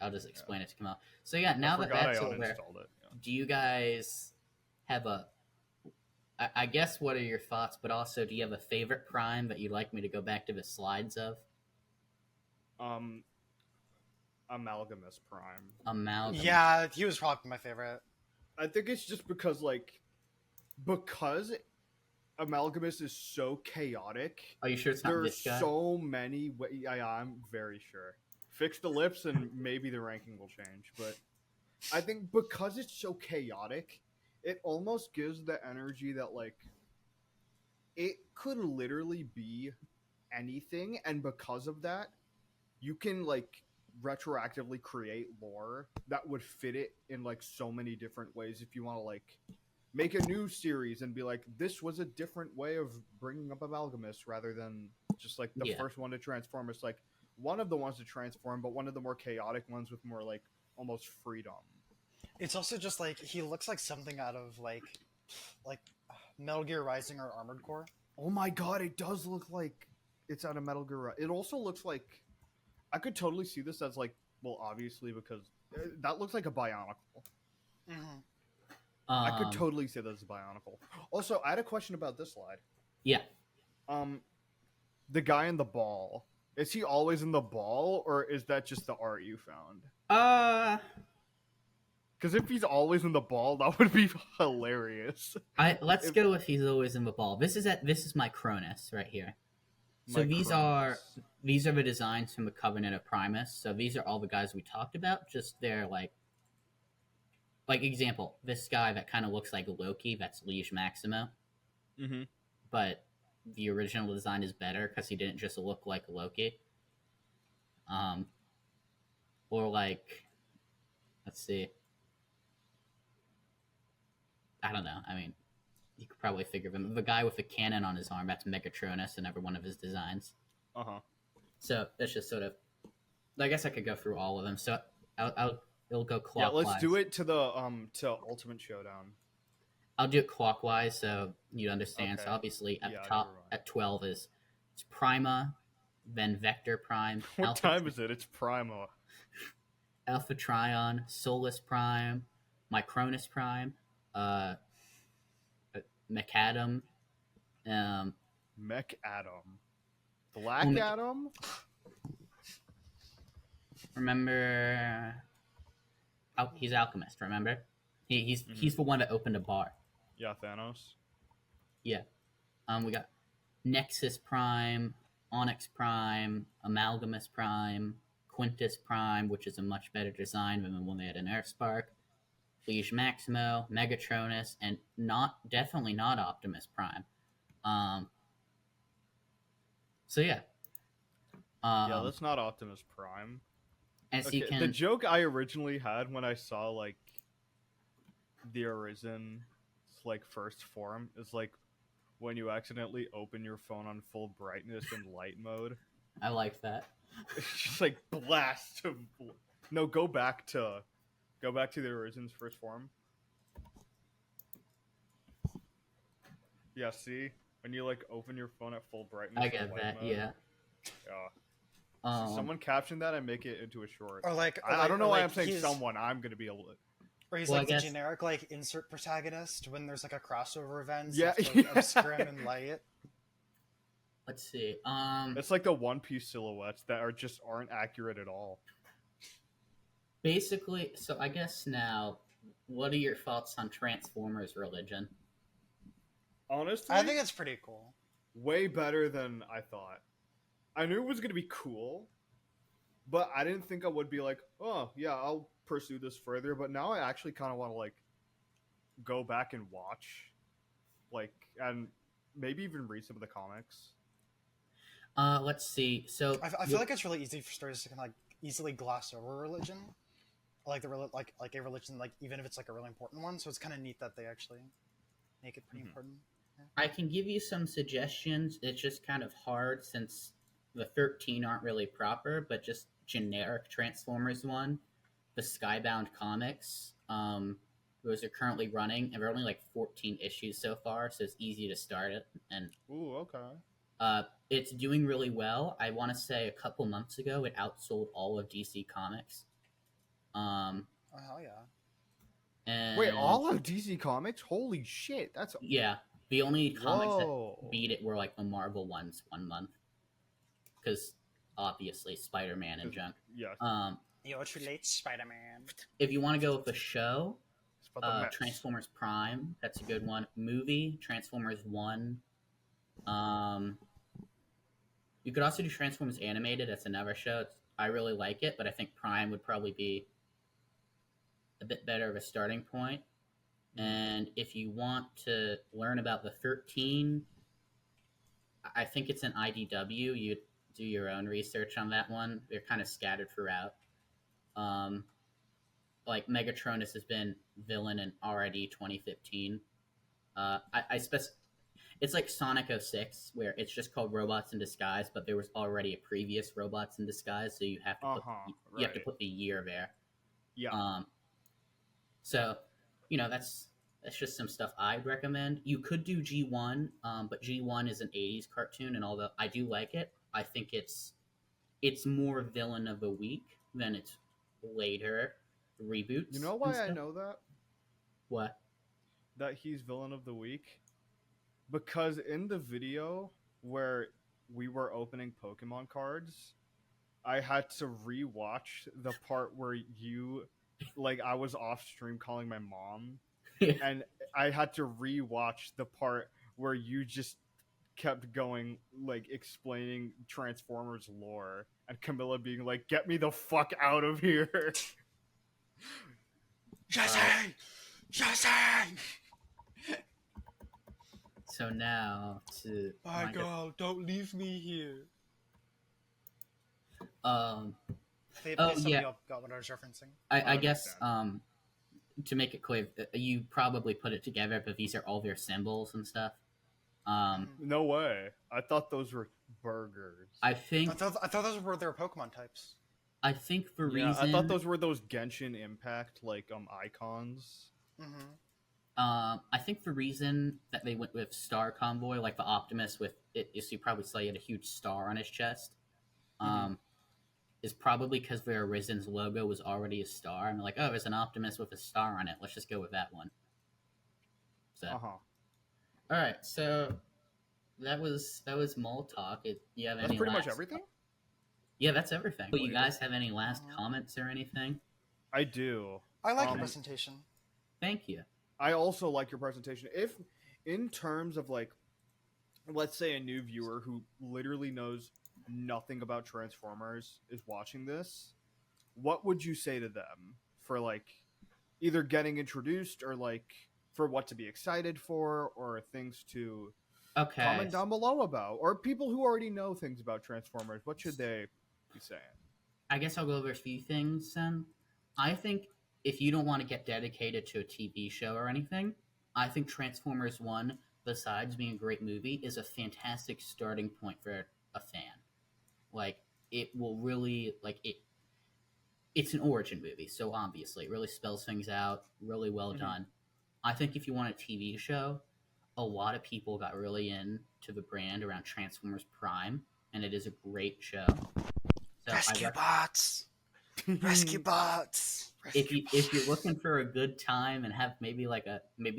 Speaker 1: I'll just explain it to Camilla. So yeah, now that that's over, do you guys have a? I guess what are your thoughts? But also, do you have a favorite Prime that you'd like me to go back to the slides of?
Speaker 2: Amalgamus Prime.
Speaker 1: Amalgamus.
Speaker 3: Yeah, he was probably my favorite.
Speaker 2: I think it's just because Amalgamus is so chaotic.
Speaker 1: Are you sure it's not this guy?
Speaker 2: There's so many ways. I'm very sure. Fix the lips and maybe the ranking will change. But I think because it's so chaotic, it almost gives the energy that, like, it could literally be anything. And because of that, you can, like, retroactively create lore that would fit it in, like, so many different ways if you want to, like, make a new series and be like, this was a different way of bringing up Amalgamus rather than just like the first one to transform. It's like one of the ones to transform, but one of the more chaotic ones with more like almost freedom.
Speaker 3: It's also just like he looks like something out of like Metal Gear Rising or Armored Core.
Speaker 2: Oh my god, it does look like it's out of Metal Gear. It also looks like I could totally see this as like, well, obviously because that looks like a Bionicle.
Speaker 3: Mm-hmm.
Speaker 2: I could totally say that's Bionicle. Also, I had a question about this slide.
Speaker 1: Yeah.
Speaker 2: The guy in the ball. Is he always in the ball, or is that just the art you found? Because if he's always in the ball, that would be hilarious.
Speaker 1: Let's go if he's always in the ball. This is my Cronus right here. So these are the designs from the Covenant of Primus. So these are all the guys we talked about. Just their like example. This guy that kind of looks like Loki. That's Liege Maximo.
Speaker 2: Mm-hmm.
Speaker 1: But the original design is better because he didn't just look like Loki. Or like, let's see. I don't know. I mean, you could probably figure them. The guy with the cannon on his arm, that's Megatronus in every one of his designs.
Speaker 2: Uh-huh.
Speaker 1: So that's just sort of. I guess I could go through all of them. So it'll go clockwise.
Speaker 2: Yeah, let's do it to the to Ultimate Showdown.
Speaker 1: I'll do it clockwise so you understand.
Speaker 2: Okay.
Speaker 1: So obviously at the top at 12 is it's Prima, then Vector Prime.
Speaker 2: What time is it? It's Prima.
Speaker 1: Alpha Trion, Solus Prime, Micronus Prime, McAdam,
Speaker 2: Mech Adam. Black Adam?
Speaker 1: Remember he's Alchemist, remember? He's the one that opened a bar.
Speaker 2: Yeah, Thanos.
Speaker 1: Yeah. We got Nexus Prime, Onyx Prime, Amalgamus Prime, Quintus Prime, which is a much better design than the one they had in Earthspark, Liege Maximo, Megatronus, and definitely not Optimus Prime. So yeah.
Speaker 2: Yeah, that's not Optimus Prime.
Speaker 1: As you can...
Speaker 2: The joke I originally had when I saw like the Arisen like first form is like when you accidentally open your phone on full brightness in light mode.
Speaker 1: I like that.
Speaker 2: It's just like blast. No, go back to the Arisen's first form. Yeah, see? When you like open your phone at full brightness.
Speaker 1: I get that,
Speaker 2: mode.
Speaker 1: yeah.
Speaker 2: Yeah. Someone caption that and make it into a short.
Speaker 3: I
Speaker 2: don't know why I'm saying someone. I'm gonna be able to.
Speaker 3: Or he's the generic like insert protagonist when there's like a crossover event.
Speaker 2: Yeah,
Speaker 3: Scrim and light.
Speaker 1: Let's see.
Speaker 2: It's like the One Piece silhouettes that aren't accurate at all.
Speaker 1: Basically, so I guess now, what are your thoughts on Transformers religion?
Speaker 2: Honestly,
Speaker 3: I think it's pretty cool.
Speaker 2: Way better than I thought. I knew it was gonna be cool, but I didn't think I would be like, oh yeah, I'll pursue this further. But now I actually kind of want to like go back and watch, like, and maybe even read some of the comics.
Speaker 1: Let's see. So
Speaker 3: I feel like it's really easy for stories to kind of like easily gloss over religion, like a religion, like even if it's like a really important one. So it's kind of neat that they actually make it pretty important. Yeah.
Speaker 1: I can give you some suggestions. It's just kind of hard since the 13 aren't really proper, but just generic Transformers one, the Skybound comics. Those are currently running, and they're only like 14 issues so far, so it's easy to start it. And
Speaker 2: okay.
Speaker 1: It's doing really well. I want to say a couple months ago, it outsold all of DC Comics.
Speaker 3: Oh hell yeah!
Speaker 1: And
Speaker 2: wait, all of DC Comics? Holy shit! That's
Speaker 1: the only comics that beat it were like the Marvel ones 1 month, because obviously Spider-Man and junk.
Speaker 2: Yeah.
Speaker 3: It relates Spider-Man.
Speaker 1: If you want to go with the show, Transformers Prime, that's a good one. Movie, Transformers 1. You could also do Transformers Animated. That's another show. I really like it, but I think Prime would probably be a bit better of a starting point. And if you want to learn about the 13, I think it's an IDW. You do your own research on that one. They're kind of scattered throughout. Like Megatronus has been villain in RID 2015. It's like Sonic 06, where it's just called Robots in Disguise, but there was already a previous Robots in Disguise, so you have to have to put the year there.
Speaker 2: Yeah.
Speaker 1: So, that's just some stuff I'd recommend. You could do G1, but G1 is an 80s cartoon, and although I do like it, I think it's more villain of the week than its later reboots.
Speaker 2: You know why I know that?
Speaker 1: What?
Speaker 2: that he's villain of the week because in the video where we were opening Pokemon cards, I had to rewatch the part where I was off stream calling my mom, and I had to rewatch the part where you just kept going, like, explaining Transformers lore, and Camilla being like, "Get me the fuck out of here."
Speaker 3: Jesse! Jesse!
Speaker 1: So now to
Speaker 3: My girl, don't leave me here. Please tell me you got what I was referencing.
Speaker 1: I guess to make it clear, you probably put it together, but these are all their symbols and stuff.
Speaker 2: No way. I thought those were burgers.
Speaker 1: I
Speaker 3: thought those were their Pokemon types.
Speaker 1: I think for reason.
Speaker 2: I thought those were those Genshin Impact icons.
Speaker 3: Mm-hmm.
Speaker 1: I think the reason that they went with Star Convoy, like the Optimus with it, is you probably saw he had a huge star on his chest. Is probably because their Arisen's logo was already a star, and they're like, oh, there's an Optimus with a star on it. Let's just go with that one. So, all right. So that was MallTalk. You have
Speaker 2: that's
Speaker 1: any?
Speaker 2: Pretty much everything.
Speaker 1: Yeah, that's everything. Do you guys have any last comments or anything?
Speaker 2: I do.
Speaker 3: I like your presentation.
Speaker 1: Thank you.
Speaker 2: I also like your presentation. If, in terms of, like, let's say a new viewer who literally knows nothing about Transformers is watching this, what would you say to them for, like, either getting introduced or, like, for what to be excited for or things to comment down below about? Or people who already know things about Transformers, what should they be saying?
Speaker 1: I guess I'll go over a few things then. I think if you don't want to get dedicated to a TV show or anything, I think Transformers 1, besides being a great movie, is a fantastic starting point for a fan. Like, it will really, like, it's an origin movie, so obviously it really spells things out, really well done. I think if you want a TV show, a lot of people got really into the brand around Transformers Prime, and it is a great show. So
Speaker 3: Rescue bots! Rescue bots!
Speaker 1: If you're looking for a good time and have maybe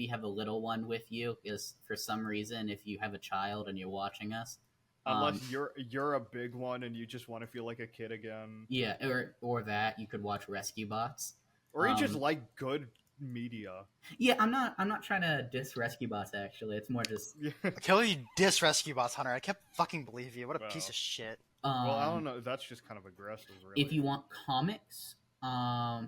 Speaker 1: have a little one with you, is for some reason if you have a child and you're watching us,
Speaker 2: unless you're a big one and you just want to feel like a kid again,
Speaker 1: yeah, or that you could watch Rescue Bots,
Speaker 2: or you just like good media.
Speaker 1: Yeah, I'm not trying to diss Rescue Bots. Actually, it's more just
Speaker 3: I kill you, diss Rescue Bots, Hunter. I can't fucking believe you. What a piece of shit.
Speaker 2: Well, I don't know. That's just kind of aggressive, really.
Speaker 1: If you want comics, I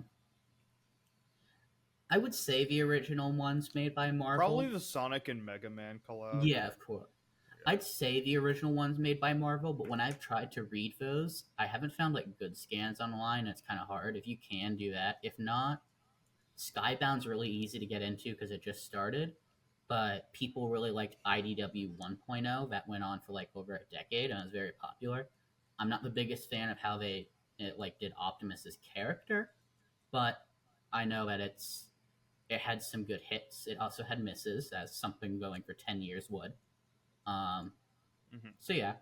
Speaker 1: would say the original ones made by Marvel.
Speaker 2: Probably the Sonic and Mega Man collab.
Speaker 1: Yeah, of course. Yeah. I'd say the original ones made by Marvel, but when I've tried to read those, I haven't found like good scans online. It's kind of hard. If you can do that, if not, Skybound's really easy to get into because it just started. But people really liked IDW 1.0. That went on for like over a decade and it was very popular. I'm not the biggest fan of how they did Optimus's character, but I know that it had some good hits. It also had misses, as something going for 10 years would. So yeah,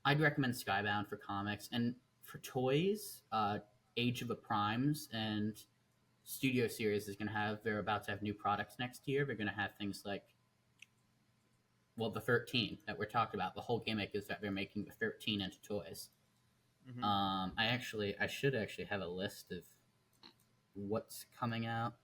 Speaker 1: I'd recommend Skybound for comics. And for toys, Age of the Primes and Studio Series they're about to have new products next year. They're going to have things like, well, the 13 that we're talking about. The whole gimmick is that they're making the 13 into toys. I should actually have a list of what's coming out.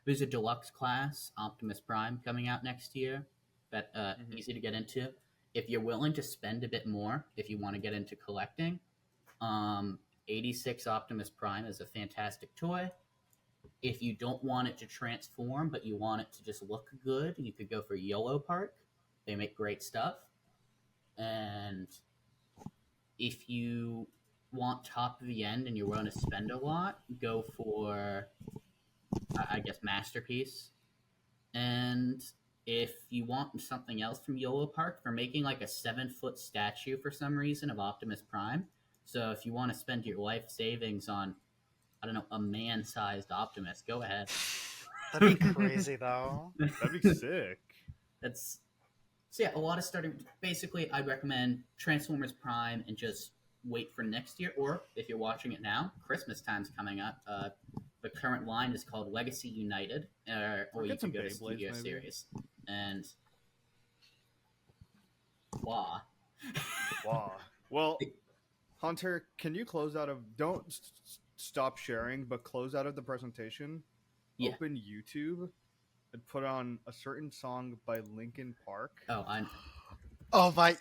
Speaker 1: There's a deluxe class, Optimus Prime, coming out next year. That easy to get into. If you're willing to spend a bit more, if you want to get into collecting, 86 Optimus Prime is a fantastic toy. If you don't want it to transform, but you want it to just look good, you could go for YOLO Park. They make great stuff. And if you want top of the end and you're willing to spend a lot, go for, I guess, Masterpiece. And if you want something else from YOLO Park, they're making like a 7-foot statue for some reason of Optimus Prime. So if you want to spend your life savings on, I don't know, a man-sized Optimus, go ahead.
Speaker 3: That'd be crazy, though.
Speaker 2: That'd be sick.
Speaker 1: So yeah, a lot of starting. Basically, I'd recommend Transformers Prime and just wait for next year. Or if you're watching it now, Christmas time's coming up. the current line is called Legacy United, or you
Speaker 2: get some
Speaker 1: could go to
Speaker 2: Beyblades,
Speaker 1: Studio
Speaker 2: maybe.
Speaker 1: Series. And wow.
Speaker 2: Wow. Well, Hunter, can you close out of? Don't stop sharing, but close out of the presentation.
Speaker 1: Yeah.
Speaker 2: Open YouTube and put on a certain song by Linkin Park.
Speaker 1: Oh, I.
Speaker 3: Oh my.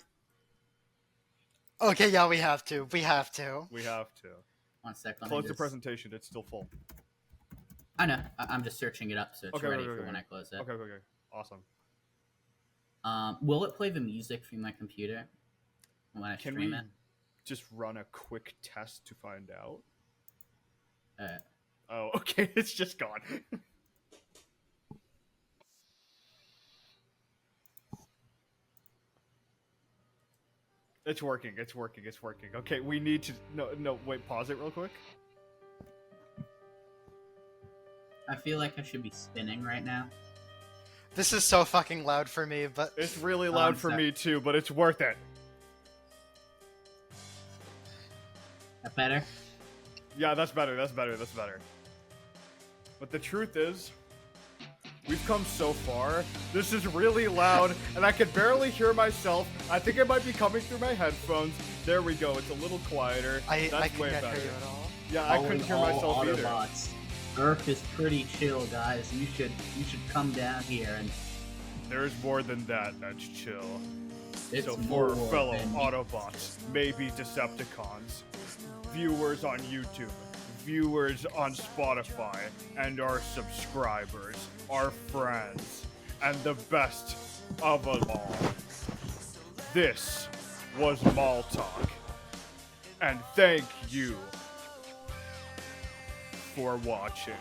Speaker 3: Okay, yeah, we have to. We have to.
Speaker 2: We have to.
Speaker 1: 1 sec. let me
Speaker 2: Close the
Speaker 1: just-
Speaker 2: presentation. It's still full.
Speaker 1: I know. I'm just searching it up so it's
Speaker 2: Okay,
Speaker 1: ready
Speaker 2: okay,
Speaker 1: for
Speaker 2: okay.
Speaker 1: when I close it.
Speaker 2: Okay. Awesome.
Speaker 1: Will it play the music from my computer when I
Speaker 2: Can
Speaker 1: stream
Speaker 2: we
Speaker 1: it?
Speaker 2: just run a quick test to find out?
Speaker 1: Alright.
Speaker 2: Oh, okay. It's just gone. It's working. Okay, we need to... No, wait, pause it real quick.
Speaker 1: I feel like I should be spinning right now.
Speaker 3: This is so fucking loud for me, but
Speaker 2: It's really
Speaker 1: I'm
Speaker 2: loud for
Speaker 1: sorry.
Speaker 2: me too, but it's worth it.
Speaker 1: That better?
Speaker 2: Yeah, that's better. But the truth is, we've come so far. This is really loud, and I can barely hear myself. I think it might be coming through my headphones. There we go. It's a little quieter.
Speaker 3: I
Speaker 2: That's way
Speaker 3: can't
Speaker 2: better.
Speaker 3: hear you at all.
Speaker 2: Yeah, I couldn't hear myself either.
Speaker 1: Autobots. Earth is pretty chill, guys. You should come down here and
Speaker 2: There's more than that. That's chill.
Speaker 1: it's
Speaker 2: So
Speaker 1: more
Speaker 2: for fellow
Speaker 1: than-
Speaker 2: Autobots, maybe Decepticons, viewers on YouTube, viewers on Spotify, and our subscribers, our friends, and the best of them all. This was MallTalk, and thank you for watching.